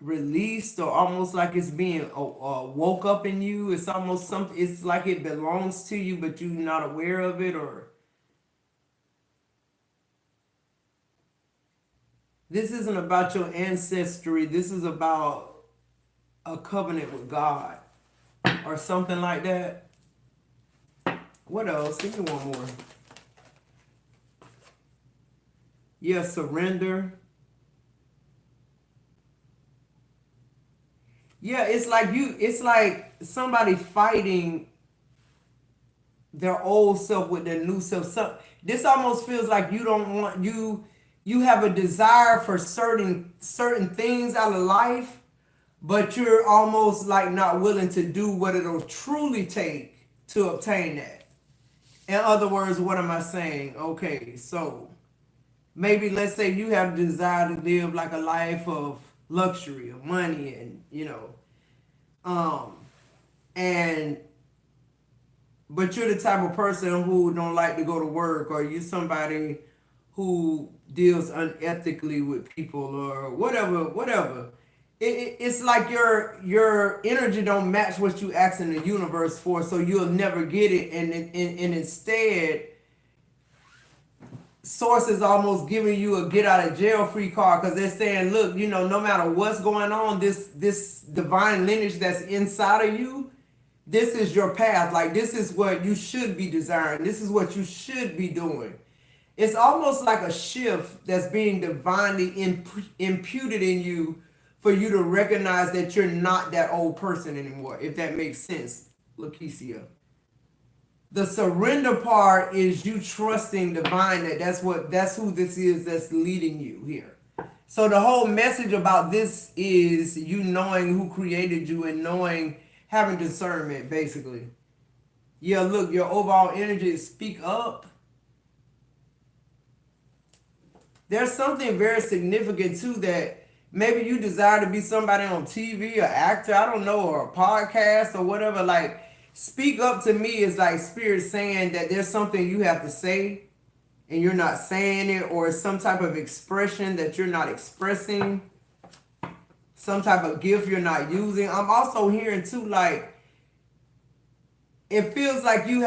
released, or almost like it's being woke up in you. It's almost something, it's like it belongs to you but you're not aware of it. Or this isn't about your ancestry, this is about a covenant with God or something like that. What else? Give me one more. Yeah, surrender. Yeah, it's like somebody fighting their old self with their new self. This almost feels like you don't want you have a desire for certain things out of life, but you're almost like not willing to do what it'll truly take to obtain that. In other words, what am I saying? Okay, so maybe let's say you have a desire to live like a life of luxury, of money, and and but you're the type of person who don't like to go to work, or you somebody who deals unethically with people, or whatever. It's like your energy don't match what you ask in the universe for, so you'll never get it, and instead source is almost giving you a get out of jail free card, because they're saying, look, no matter what's going on, this divine lineage that's inside of you, this is your path. Like, this is what you should be desiring, this is what you should be doing. It's almost like a shift that's being divinely imputed in you, for you to recognize that you're not that old person anymore, if that makes sense, Lakeisha. The surrender part is you trusting divine, that's who this is that's leading you here. So the whole message about this is you knowing who created you and having discernment, basically. Yeah, look, your overall energy is speak up. There's something very significant too, that maybe you desire to be somebody on TV, or actor, I don't know, or a podcast or whatever. Like, speak up to me is like spirit saying that there's something you have to say and you're not saying it, or some type of expression that you're not expressing, some type of gift you're not using. I'm also hearing too, like, it feels like you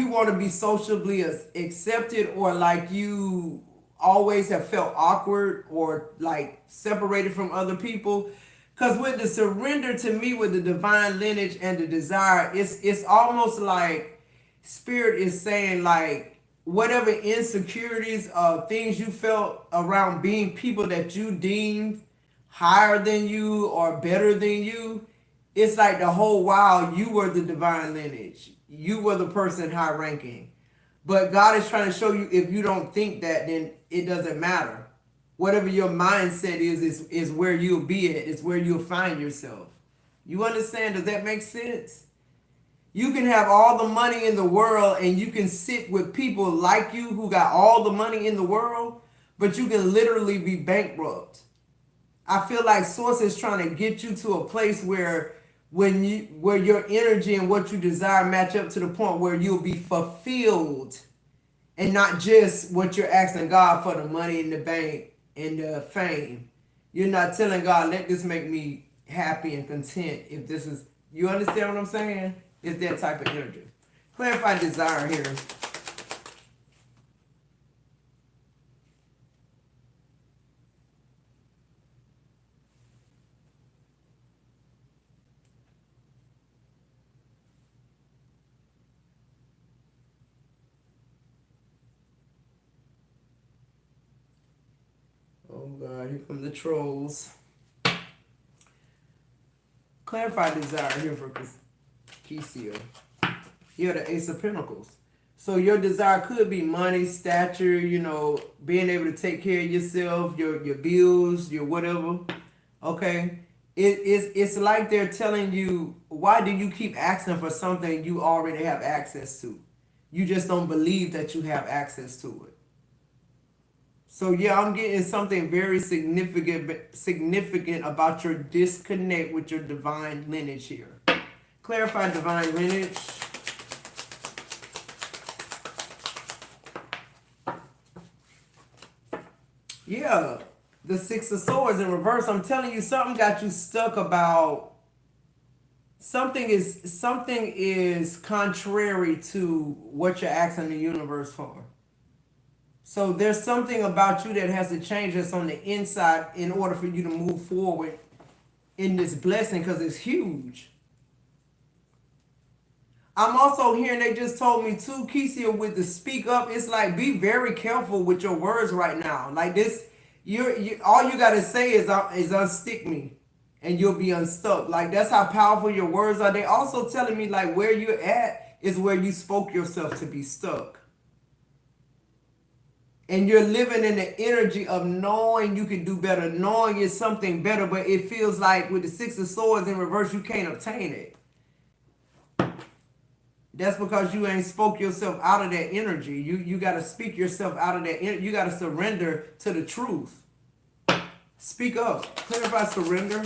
want to be socially accepted, or like you always have felt awkward or like separated from other people. Because with the surrender, to me, with the divine lineage and the desire, it's almost like spirit is saying, like, whatever insecurities, things you felt around being people that you deemed higher than you or better than you, it's like the whole while you were the divine lineage, you were the person high ranking. But God is trying to show you, if you don't think that, then it doesn't matter. Whatever your mindset is where you'll be at. It's where you'll find yourself. You understand? Does that make sense? You can have all the money in the world, and you can sit with people like you who got all the money in the world, but you can literally be bankrupt. I feel like Source is trying to get you to a place where where your energy and what you desire match up to the point where you'll be fulfilled, and not just what you're asking God for, the money in the bank and the fame. You're not telling God, let this make me happy and content. If this is, you understand what I'm saying? It's that type of energy. Clarify desire here. Oh God, here come the trolls. Clarify desire here for Kesia. You're the Ace of Pentacles. So your desire could be money, stature, being able to take care of yourself, your bills, your whatever. Okay? It's like they're telling you, why do you keep asking for something you already have access to? You just don't believe that you have access to it. So yeah, I'm getting something very significant about your disconnect with your divine lineage here. Clarify divine lineage. Yeah, the Six of Swords in reverse. I'm telling you, something got you stuck about something is contrary to what you're asking the universe for. So there's something about you that has to change that's on the inside in order for you to move forward in this blessing, because it's huge. I'm also hearing they just told me too, Kesia, with the speak up, it's like be very careful with your words right now. Like this, you all you gotta say is unstick me, and you'll be unstuck. Like that's how powerful your words are. They also telling me like where you're at is where you spoke yourself to be stuck. And you're living in the energy of knowing you can do better, knowing it's something better, but it feels like with the Six of Swords in reverse, you can't obtain it. That's because you ain't spoke yourself out of that energy. You got to speak yourself out of that. You got to surrender to the truth. Speak up. Clarify surrender.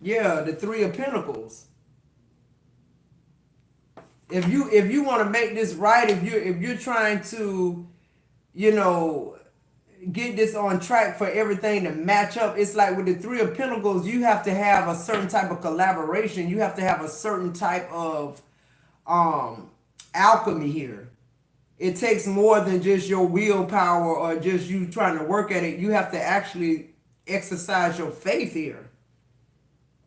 Yeah, the Three of Pentacles. If you want to make this right, if you're trying to, you know, get this on track for everything to match up, it's like with the Three of Pentacles, you have to have a certain type of collaboration. You have to have a certain type of alchemy here. It takes more than just your willpower or just you trying to work at it. You have to actually exercise your faith here.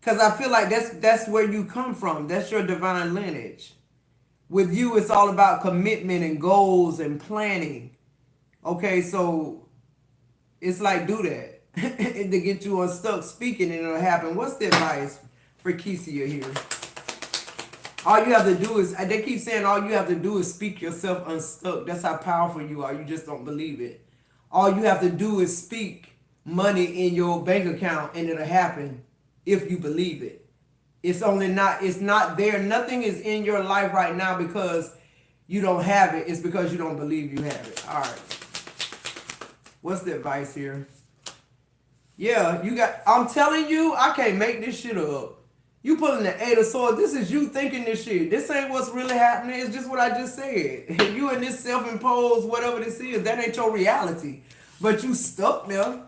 Because I feel like that's where you come from. That's your divine lineage. With you, it's all about commitment and goals and planning. Okay, so it's like do that to get you unstuck speaking and it'll happen. What's the advice for Kesia here? All you have to do is, they keep saying all you have to do is speak yourself unstuck. That's how powerful you are. You just don't believe it. All you have to do is speak money in your bank account and it'll happen if you believe it. It's not there. Nothing is in your life right now because you don't have it. It's because you don't believe you have it. All right. What's the advice here? Yeah, I'm telling you, I can't make this shit up. You pulling the Eight of Swords. This is you thinking this shit. This ain't what's really happening. It's just what I just said. You in this self-imposed, whatever this is, that ain't your reality. But you stuck there.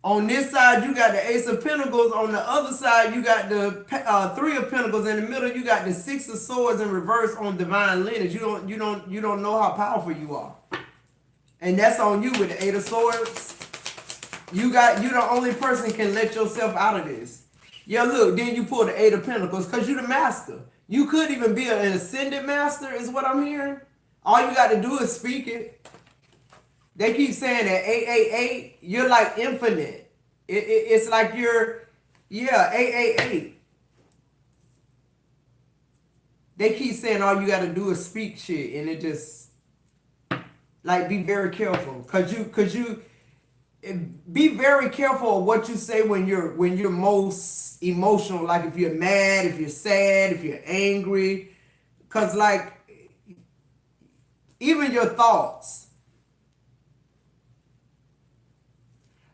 On this side, you got the Ace of Pentacles. On the other side, you got the Three of Pentacles. In the middle, you got the Six of Swords in reverse on divine lineage. You don't know how powerful you are. And that's on you with the Eight of Swords. You the only person can let yourself out of this. Yeah, look, then you pull the Eight of Pentacles because you're the master. You could even be an ascended master is what I'm hearing. All you got to do is speak it. They keep saying that 888, you're like infinite. It's like you're, 888. They keep saying all you got to do is speak shit, and it just, like, be very careful. Cause you be very careful of what you say when you're most emotional. Like if you're mad, if you're sad, if you're angry. Cause like, even your thoughts.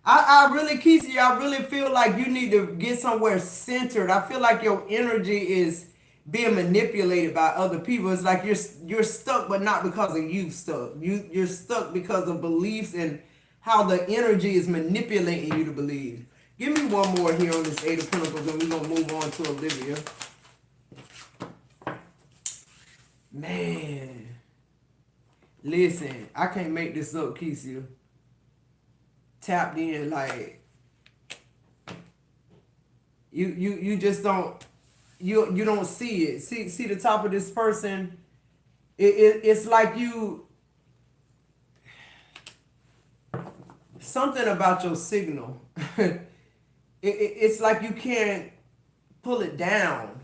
I really, Keisha, I really feel like you need to get somewhere centered. I feel like your energy is being manipulated by other people. It's like you're stuck, but not because of you stuck. You're stuck because of beliefs and how the energy is manipulating you to believe. Give me one more here on this Eight of Pentacles, and we're gonna move on to Olivia. Man, listen, I can't make this up, Keisha. Tapped in, like you just don't you don't see it. See the top of this person. It's like you, something about your signal. It's like you can't pull it down,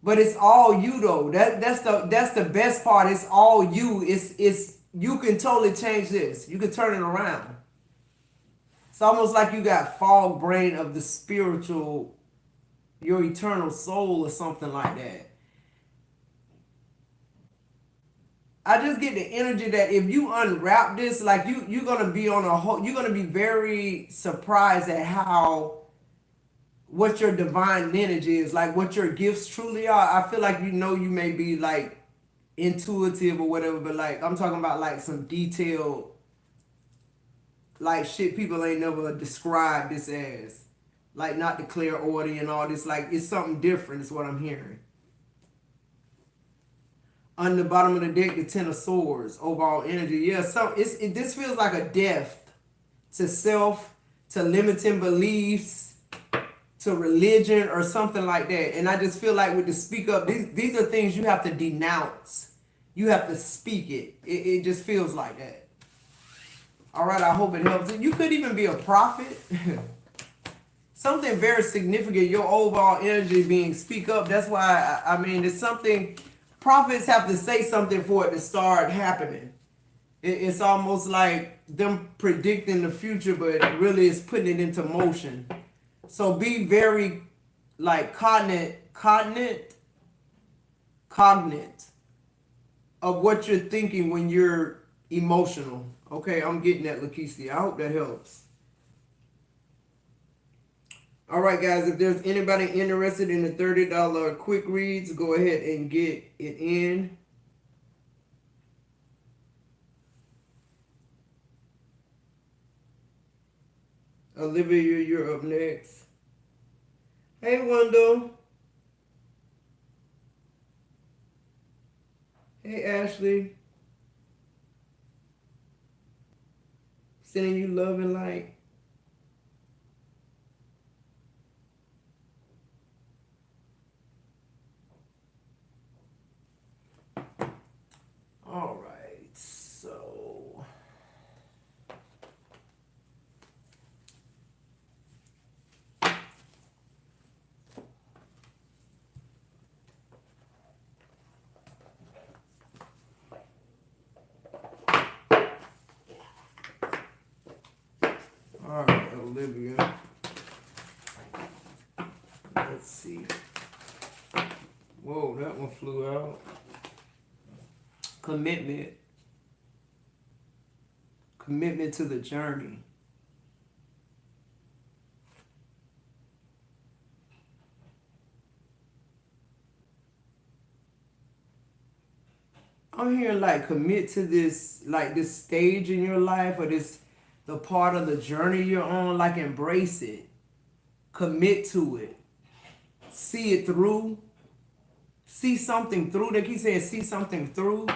but it's all you though. That's the best part. It's all you. It's you can totally change this. You can turn it around. It's almost like you got fog brain of the spiritual, your eternal soul or something like that. I just get the energy that if you unwrap this, like you're gonna be on a whole, you're gonna be very surprised at how what your divine lineage is, like what your gifts truly are. I feel like you may be like intuitive or whatever, but like I'm talking about like some detailed like shit people ain't never described this as. Like not the clear order and all this, like it's something different is what I'm hearing. On the bottom of the deck, the Ten of Swords, overall energy. Yeah, so this feels like a death to self, to limiting beliefs, to religion or something like that. And I just feel like with the speak up, these are things you have to denounce. You have to speak it. It just feels like that. All right, I hope it helps. You could even be a prophet. Something very significant, your overall energy being speak up. That's why, I mean, it's something, prophets have to say something for it to start happening. It's almost like them predicting the future, but really it's putting it into motion. So be very like cognate of what you're thinking when you're emotional. Okay, I'm getting that, Lakeisha. I hope that helps. All right, guys, if there's anybody interested in the $30 quick reads, go ahead and get it in. Olivia, you're up next. Hey, Wendell. Hey, Ashley. Sending you love and light. All right, so all right, Olivia. Let's see. Whoa, that one flew out. Commitment to the journey. I'm hearing like commit to this, like this stage in your life or the part of the journey you're on, like embrace it. Commit to it. See it through. See something through. They keep saying see something through.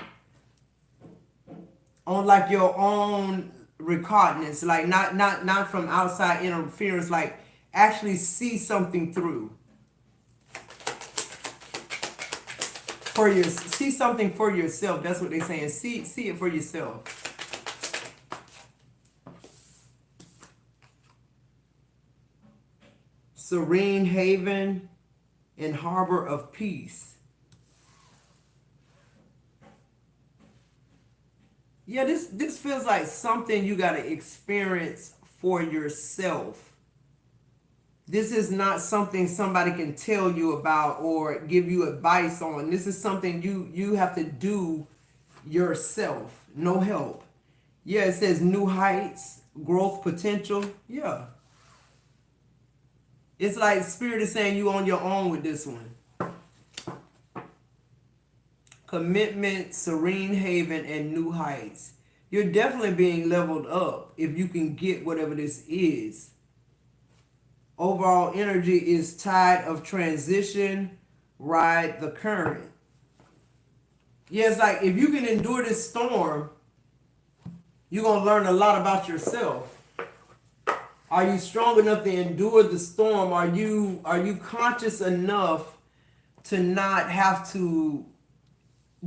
On like your own recognizance, like not from outside interference, like actually see something through. See something for yourself. That's what they're saying. See it for yourself. Serene haven and harbor of peace. Yeah, this feels like something you got to experience for yourself. This is not something somebody can tell you about or give you advice on. This is something you have to do yourself. No help. Yeah, it says new heights, growth potential. Yeah. It's like Spirit is saying you on your own with this one. Commitment, serene haven, and new heights. You're definitely being leveled up if you can get whatever this is. Overall energy is tide of transition, ride the current. Yeah, it's like if you can endure this storm, you're going to learn a lot about yourself. Are you strong enough to endure the storm? Are you conscious enough to not have to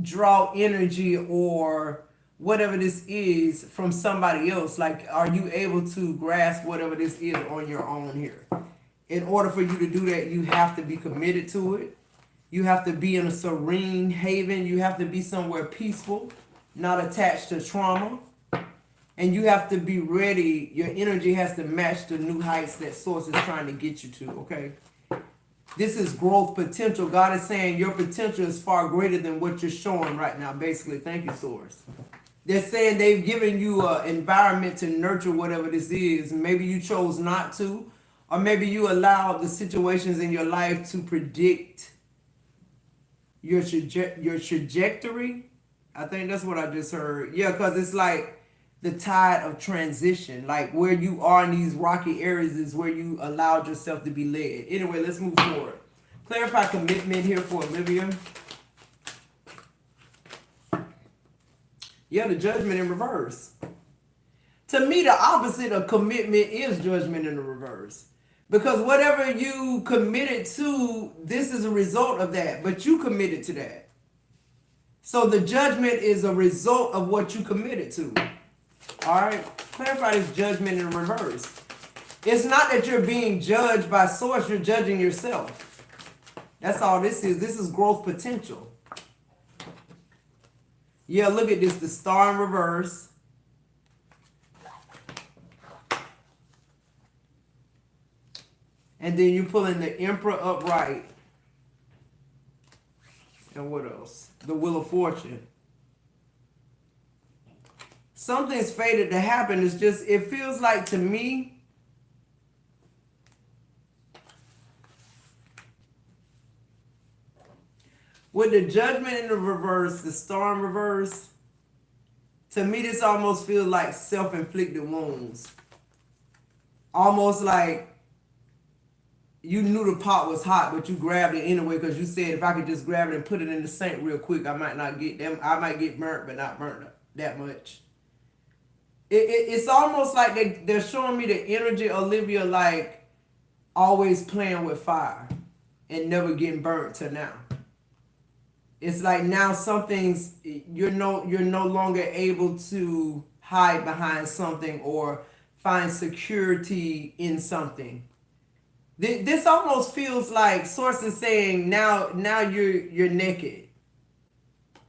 draw energy or whatever this is from somebody else? Like, are you able to grasp whatever this is on your own here? In order for you to do that, you have to be committed to it. You have to be in a serene haven. You have to be somewhere peaceful. not attached to trauma. And you have to be ready. Your energy has to match the new heights that Source is trying to get you to, okay? This is growth potential. God is saying your potential is far greater than what you're showing right now, basically. Thank you, Source. They're saying they've given you an environment to nurture whatever this is. Maybe you chose not to, or maybe you allowed the situations in your life to predict your trajectory. I think that's what I just heard. Yeah, because it's like the tide of transition. Like where you are in these rocky areas is where you allowed yourself to be led. Anyway, let's move forward. Clarify commitment here for Olivia. Yeah, the judgment in reverse. To me, the opposite of commitment is judgment in the reverse. Because whatever you committed to, this is a result of that. But you committed to that. So the judgment is a result of what you committed to. All right? Clarify this judgment in reverse. It's not that you're being judged by Source. You're judging yourself. That's all this is. This is growth potential. Yeah, look at this. The star in reverse. And then you pull in the Emperor upright. And what else? The Wheel of Fortune. Something's fated to happen. It's just, it feels like to me, with the judgment in the reverse, the star in reverse, to me this almost feels like self-inflicted wounds. Almost like you knew the pot was hot, but you grabbed it anyway because you said if I could just grab it and put it in the sink real quick, I might not get them. I might get burnt, but not burnt that much. It's almost like they're showing me the energy, Olivia, like always playing with fire and never getting burnt till now. It's like now something's you're no longer able to hide behind something or find security in something. This almost feels like Source is saying now you're naked.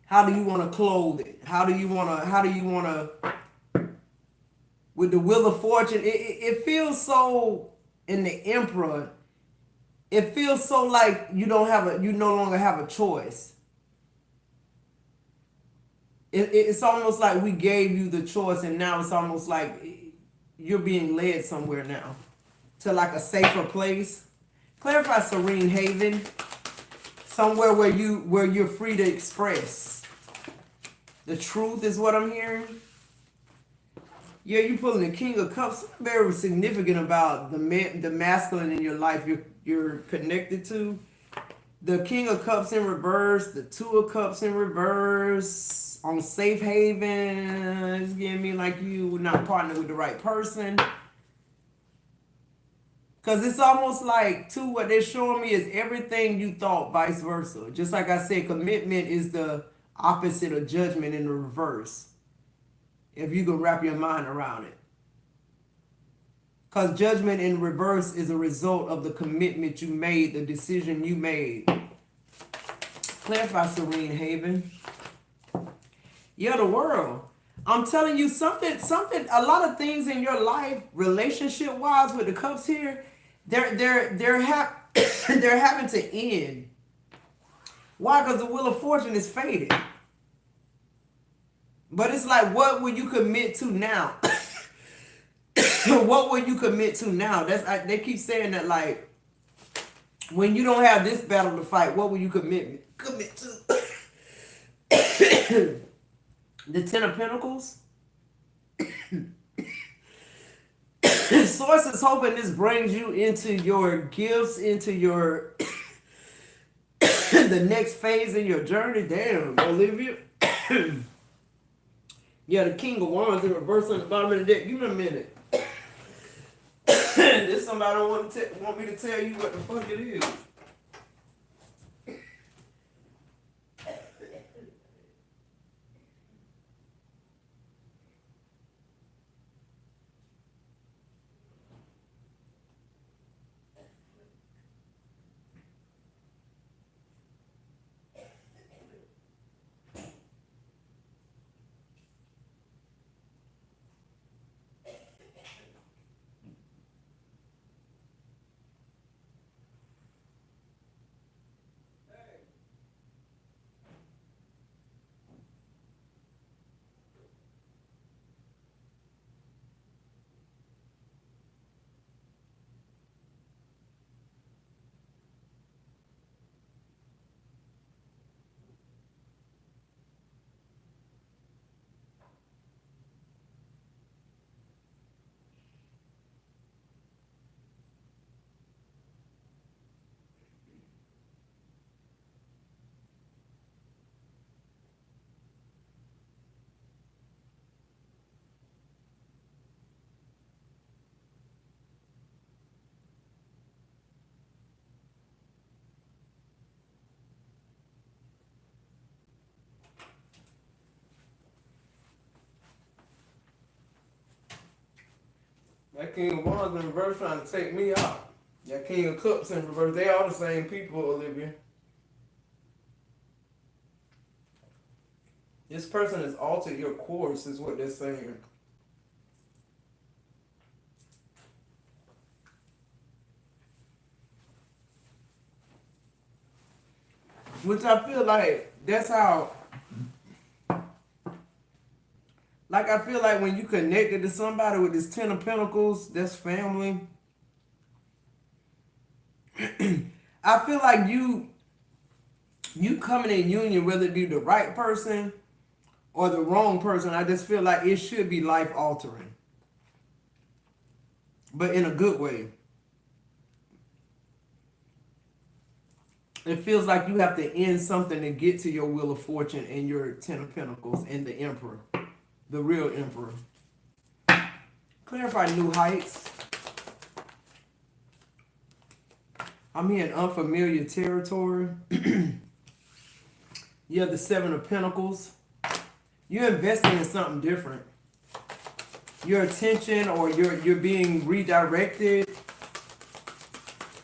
How do you want to clothe it? How do you want to with the Wheel of Fortune? It feels so in the Emperor. It feels so like you no longer have a choice. It's almost like we gave you the choice, and now it's almost like you're being led somewhere now to like a safer place. Clarify serene haven, somewhere where you're free to express the truth is what I'm hearing. Yeah, you pulling the King of Cups. Something very significant about the masculine in your life you're connected to. The King of Cups in reverse, the Two of Cups in reverse, on safe haven. It's giving me like you would not partner with the right person. Because it's almost like, too, what they're showing me is everything you thought, vice versa. Just like I said, commitment is the opposite of judgment in the reverse. If you can wrap your mind around it. Because judgment in reverse is a result of the commitment you made, the decision you made. Clarify serene haven. Yeah, the world. I'm telling you something, a lot of things in your life, relationship-wise with the cups here, they're having to end. Why? Because the Wheel of Fortune is faded. But it's like, what will you commit to now? What will you commit to now? They keep saying that, like, when you don't have this battle to fight, what will you commit to? The Ten of Pentacles. Source is hoping this brings you into your gifts, into your the next phase in your journey. Damn, Olivia. Yeah, the King of Wands in reverse on the bottom of the deck. Give me a minute. This somebody want me to tell you what the fuck it is. That King of Wands in reverse trying to take me out. That King of Cups in reverse. They all the same people, Olivia. This person has altered your course, is what they're saying. Which I feel like that's how, like I feel like when you connected to somebody with this Ten of Pentacles, that's family. I feel like you coming in union, whether it be the right person or the wrong person, I just feel like it should be life altering. But in a good way. It feels like you have to end something to get to your Wheel of Fortune and your Ten of Pentacles and the Emperor. The real Emperor. Clarify new heights. I'm here in unfamiliar territory. You have the Seven of Pentacles. You're investing in something different. Your attention or you're being redirected.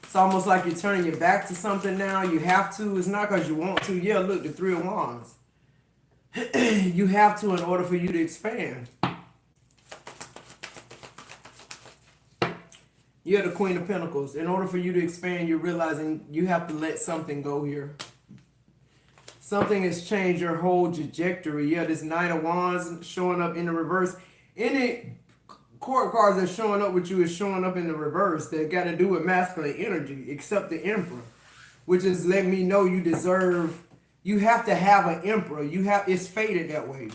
It's almost like you're turning your back to something now. You have to. It's not because you want to. Yeah, look, the Three of Wands. You have to in order for you to expand. You're the Queen of Pentacles. In order for you to expand, you're realizing you have to let something go here. Something has changed your whole trajectory. Yeah, this Knight of Wands showing up in the reverse. Any court cards that showing up with you is showing up in the reverse. That got to do with masculine energy, except the Emperor, which is letting me know you deserve. You have to have an Emperor. It's fated that way.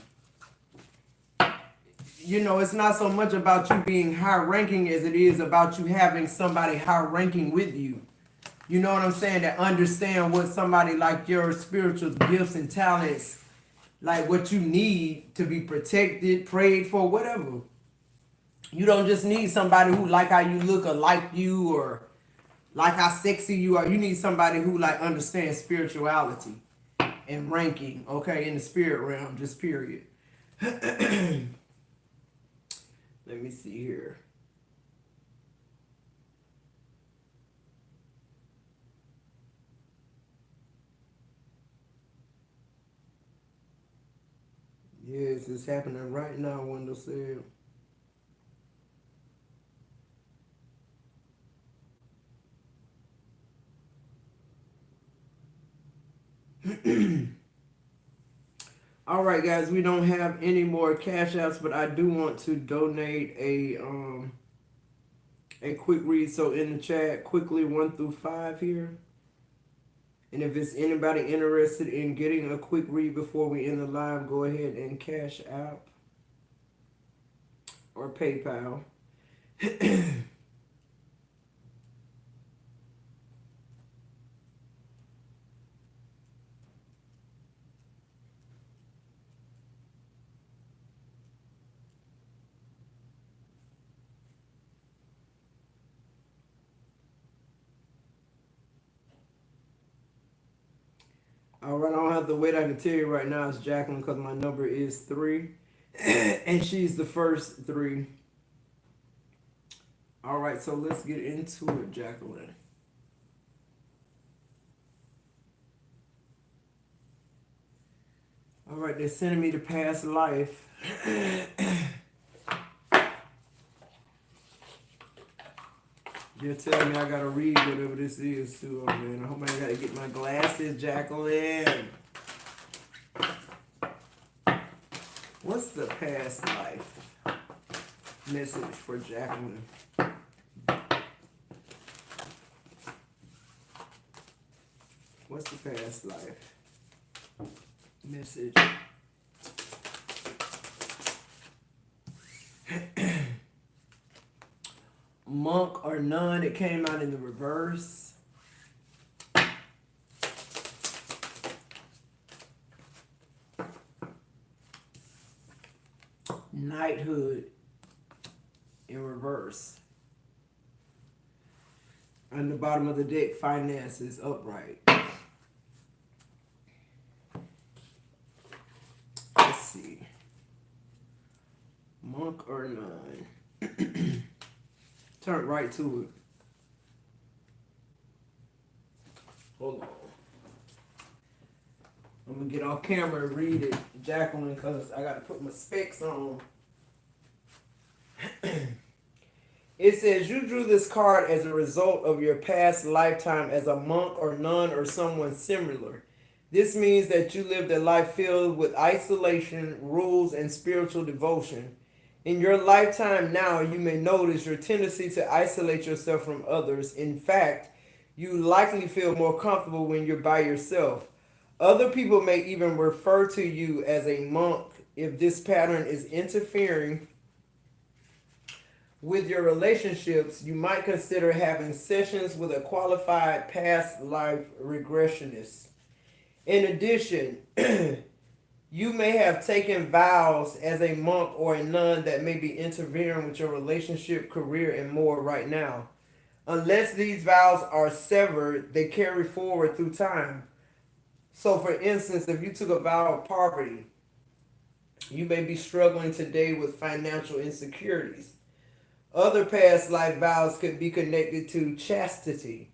You know, it's not so much about you being high ranking as it is about you having somebody high ranking with you. You know what I'm saying? That understand what somebody like your spiritual gifts and talents, like what you need to be protected, prayed for, whatever. You don't just need somebody who like how you look or like you or like how sexy you are. You need somebody who like understands spirituality and ranking, okay, in the spirit realm, just period. Let me see here. Yes, it's happening right now, Wendell said. All right, guys, we don't have any more cash apps, but I do want to donate a quick read. So in the chat, quickly 1 through 5 here. And if it's anybody interested in getting a quick read before we end the live, go ahead and cash app or PayPal. All right, I don't have to wait. I can tell you right now it's Jacqueline because my number is 3. And she's the first 3. All right, so let's get into it, Jacqueline. All right, they're sending me to past life. You're telling me I gotta read whatever this is too, oh man. I hope I gotta get my glasses, Jacqueline. What's the past life message for Jacqueline? What's the past life message? Monk or nun, it came out in the reverse. Knighthood in reverse. On the bottom of the deck, finances upright. Let's see. Monk or nun. Turn right to it. Hold on. I'm gonna get on camera and read it, Jacqueline, because I gotta put my specs on. It says you drew this card as a result of your past lifetime as a monk or nun or someone similar. This means that you lived a life filled with isolation, rules, and spiritual devotion. In your lifetime now, you may notice your tendency to isolate yourself from others. In fact, you likely feel more comfortable when you're by yourself. Other people may even refer to you as a monk if this pattern is interfering with your relationships. You might consider having sessions with a qualified past life regressionist. In addition, you may have taken vows as a monk or a nun that may be interfering with your relationship, career, and more right now. Unless these vows are severed, they carry forward through time. So, for instance, if you took a vow of poverty, you may be struggling today with financial insecurities. Other past life vows could be connected to chastity,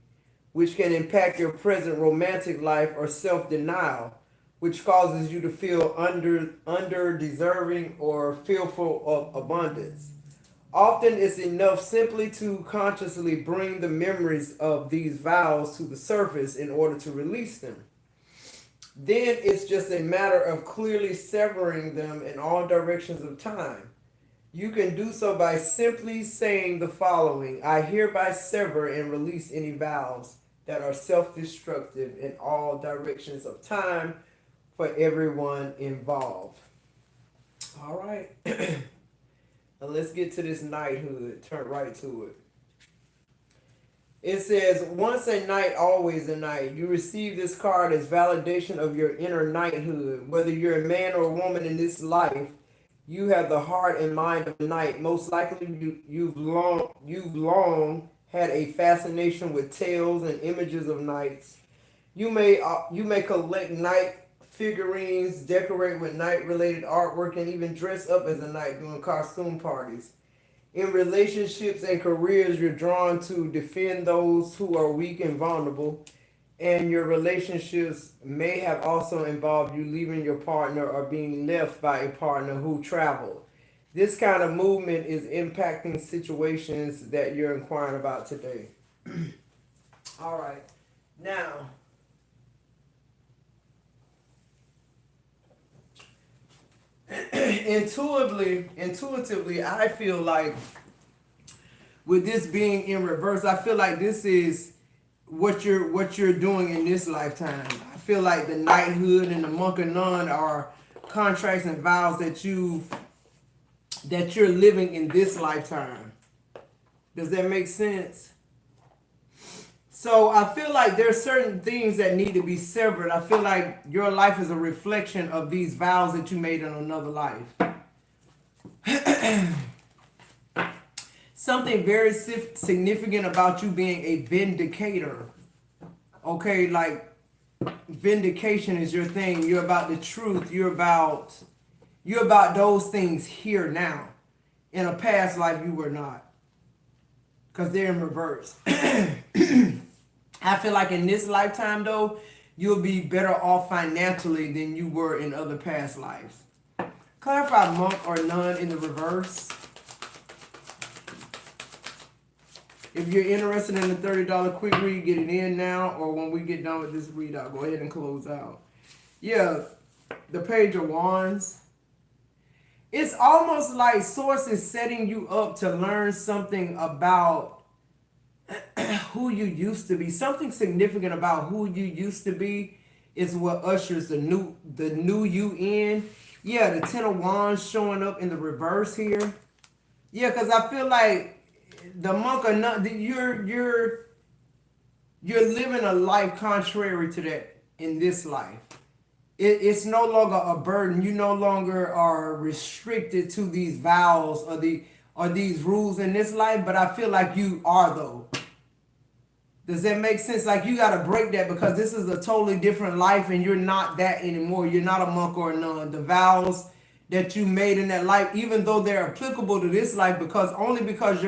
which can impact your present romantic life, or self-denial, which causes you to feel under deserving or fearful of abundance. Often it's enough simply to consciously bring the memories of these vows to the surface in order to release them. Then it's just a matter of clearly severing them in all directions of time. You can do so by simply saying the following: I hereby sever and release any vows that are self-destructive in all directions of time for everyone involved. All right. Now let's get to this knighthood. Turn right to it. It says, once a knight, always a knight. You receive this card as validation of your inner knighthood. Whether you're a man or a woman in this life, you have the heart and mind of a knight. Most likely you've long had a fascination with tales and images of knights. You may collect knight figurines, decorate with knight-related artwork, and even dress up as a knight during costume parties. In relationships and careers, you're drawn to defend those who are weak and vulnerable, and your relationships may have also involved you leaving your partner or being left by a partner who traveled. This kind of movement is impacting situations that you're inquiring about today. All right. Now, intuitively, I feel like with this being in reverse, I feel like this is what you're doing in this lifetime. I feel like the knighthood and the monk and nun are contracts and vows that you're living in this lifetime. Does that make sense? So I feel like there's certain things that need to be severed. I feel like your life is a reflection of these vows that you made in another life. Something very significant about you being a vindicator. Okay, like vindication is your thing. You're about the truth. You're about those things here now. In a past life, you were not, because they're in reverse. I feel like in this lifetime, though, you'll be better off financially than you were in other past lives. Clarify monk or nun in the reverse. If you're interested in the $30 quick read, get it in now, or when we get done with this readout, go ahead and close out. Yeah, the Page of Wands. It's almost like Source is setting you up to learn something about who you used to be. Something significant about who you used to be is what ushers the new you in. Yeah, the Ten of Wands showing up in the reverse here. Yeah, because I feel like the monk or not, you're living a life contrary to that in this life. It's no longer a burden. You no longer are restricted to these vows or these rules in this life, but I feel like you are, though. Does that make sense? Like, you got to break that, because this is a totally different life and you're not that anymore. You're not a monk or a nun. The vows that you made in that life, even though they're applicable to this life, because only because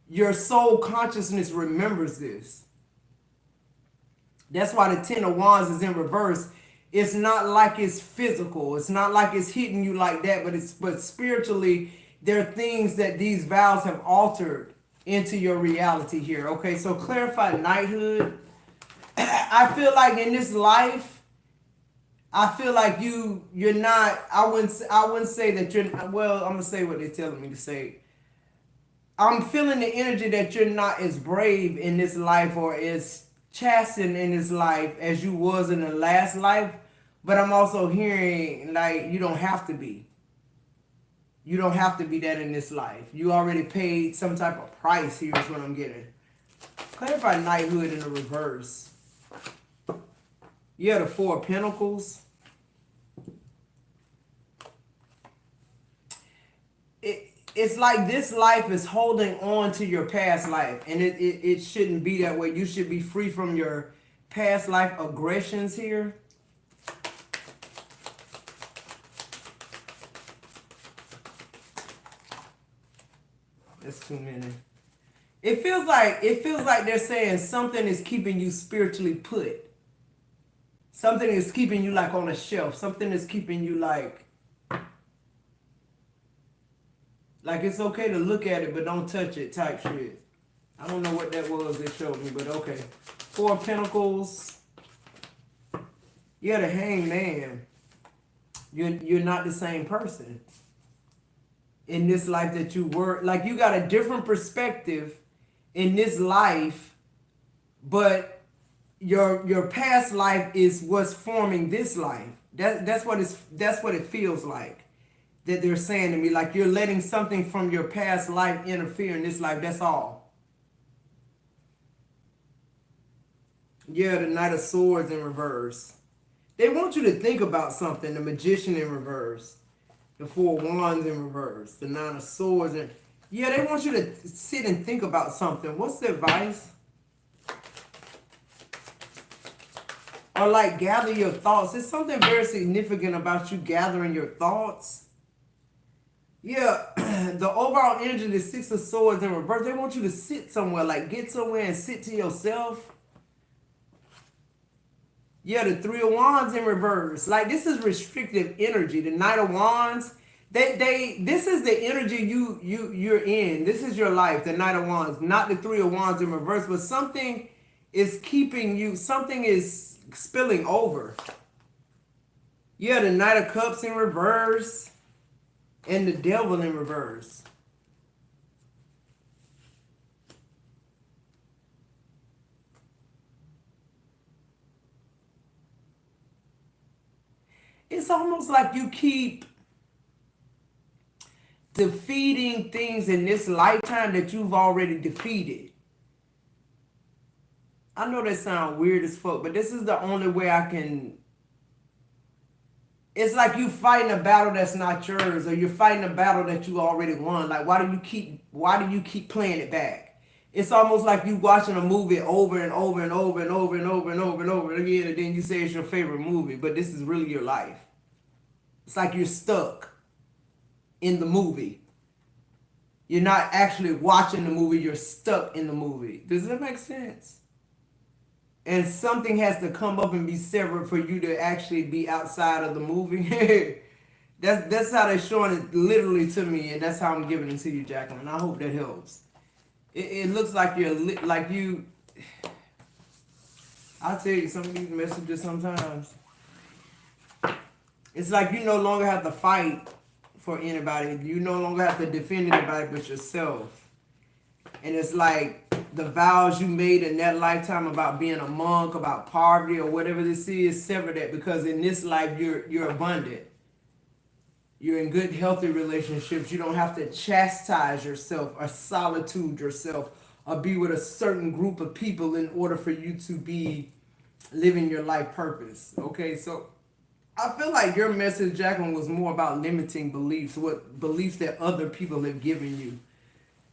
your soul consciousness remembers this. That's why the Ten of Wands is in reverse. It's not like it's physical. It's not like it's hitting you like that, but spiritually, there are things that these vows have altered into your reality here. Okay, so clarify knighthood. I feel like in this life, I feel like you're not. I wouldn't say that you're. Well, I'm gonna say what they're telling me to say. I'm feeling the energy that you're not as brave in this life or as chastened in this life as you was in the last life. But I'm also hearing like you don't have to be. You don't have to be that in this life. You already paid some type of price. Here's what I'm getting. Clarify knighthood in the reverse. You have the Four of Pentacles. It's like this life is holding on to your past life. And it shouldn't be that way. You should be free from your past life aggressions here. That's too many. It feels like they're saying something is keeping you spiritually put. Something is keeping you like on a shelf. Something is keeping you like it's okay to look at it but don't touch it type shit. I don't know what that was it showed me, but okay. Four of Pentacles. You're the Hanged Man. You're not the same person in this life that you were. Like you got a different perspective in this life, but your past life is what's forming this life. That's what it feels like. That they're saying to me, like you're letting something from your past life interfere in this life. That's all. Yeah, the Knight of Swords in reverse. They want you to think about something. The Magician in reverse. The Four of Wands in reverse. The Nine of Swords. Yeah, they want you to sit and think about something. What's the advice? Or like gather your thoughts. There's something very significant about you gathering your thoughts. Yeah, the overall energy, the Six of Swords in reverse, they want you to sit somewhere, like get somewhere and sit to yourself. Yeah, the Three of Wands in reverse. Like this is restrictive energy. The Knight of Wands, this is the energy you're in. This is your life, the Knight of Wands, not the Three of Wands in reverse, but something is keeping you, something is spilling over. Yeah, the Knight of Cups in reverse. And the Devil in reverse. It's almost like you keep defeating things in this lifetime that you've already defeated. I know that sounds weird as fuck, but this is the only way I can. It's like you fighting a battle that's not yours, or you're fighting a battle that you already won. Like, why do you keep playing it back? It's almost like you watching a movie over and over and over and over and over and over and over again, and then you say it's your favorite movie, but this is really your life. It's like you're stuck in the movie. You're not actually watching the movie, you're stuck in the movie. Does that make sense? And something has to come up and be severed for you to actually be outside of the movie. That's how they're showing it literally to me, and that's how I'm giving it to you, Jacqueline. I hope that helps. It looks like you. I'll tell you some of these messages sometimes. It's like you no longer have to fight for anybody. You no longer have to defend anybody but yourself. And it's like the vows you made in that lifetime about being a monk, about poverty, or whatever this is, sever that, because in this life you're abundant. You're in good, healthy relationships. You don't have to chastise yourself or solitude yourself or be with a certain group of people in order for you to be living your life purpose. Okay, so I feel like your message, Jacqueline, was more about limiting beliefs, what beliefs that other people have given you.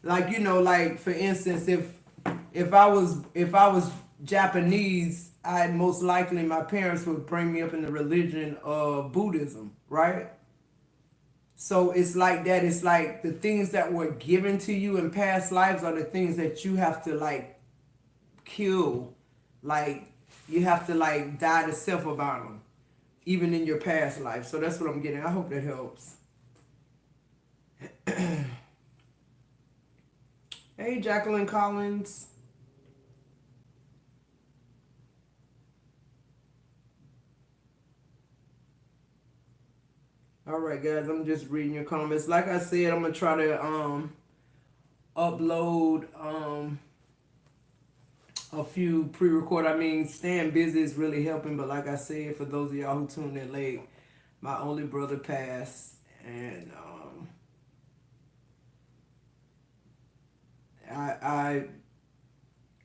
Like, like for instance, if I was Japanese, I most likely my parents would bring me up in the religion of Buddhism, right? So it's like that. It's like the things that were given to you in past lives are the things that you have to like kill. Like you have to like die to self about them, even in your past life. So that's what I'm getting. I hope that helps. Hey, Jacqueline Collins. All right, guys. I'm just reading your comments. Like I said, I'm gonna try to upload a few pre-record. I mean, staying busy is really helping. But like I said, for those of y'all who tuned in late, my only brother passed, and I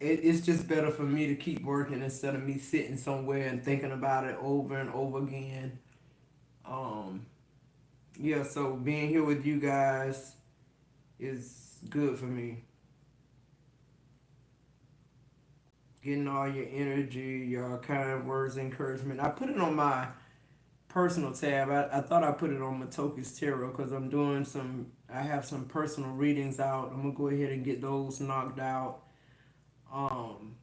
it's just better for me to keep working instead of me sitting somewhere and thinking about it over and over again. Um, yeah, so being here with you guys is good for me. Getting all your energy, your kind words, of encouragement. I put it on my personal tab. I thought I put it on Maitoki's tarot because I'm doing some. I have some personal readings out. I'm gonna go ahead and get those knocked out. Um,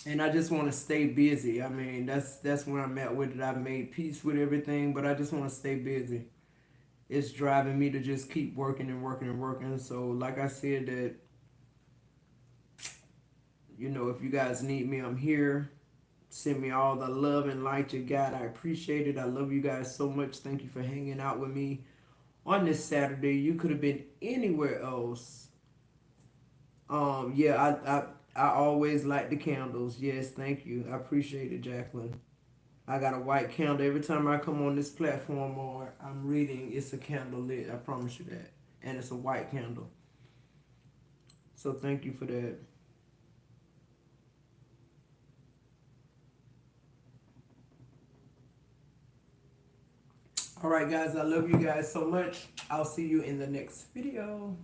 and I just want to stay busy. I mean, that's where I'm at with it. I've made peace with everything, but I just want to stay busy. It's driving me to just keep working and working and working. So, like I said, that if you guys need me, I'm here. Send me all the love and light you got. I appreciate it. I love you guys so much. Thank you for hanging out with me on this Saturday. You could have been anywhere else. Yeah, I always light the candles. Yes, thank you. I appreciate it, Jacqueline. I got a white candle every time I come on this platform or I'm reading. It's a candle lit. I promise you that, and it's a white candle. So thank you for that. All right, guys. I love you guys so much. I'll see you in the next video.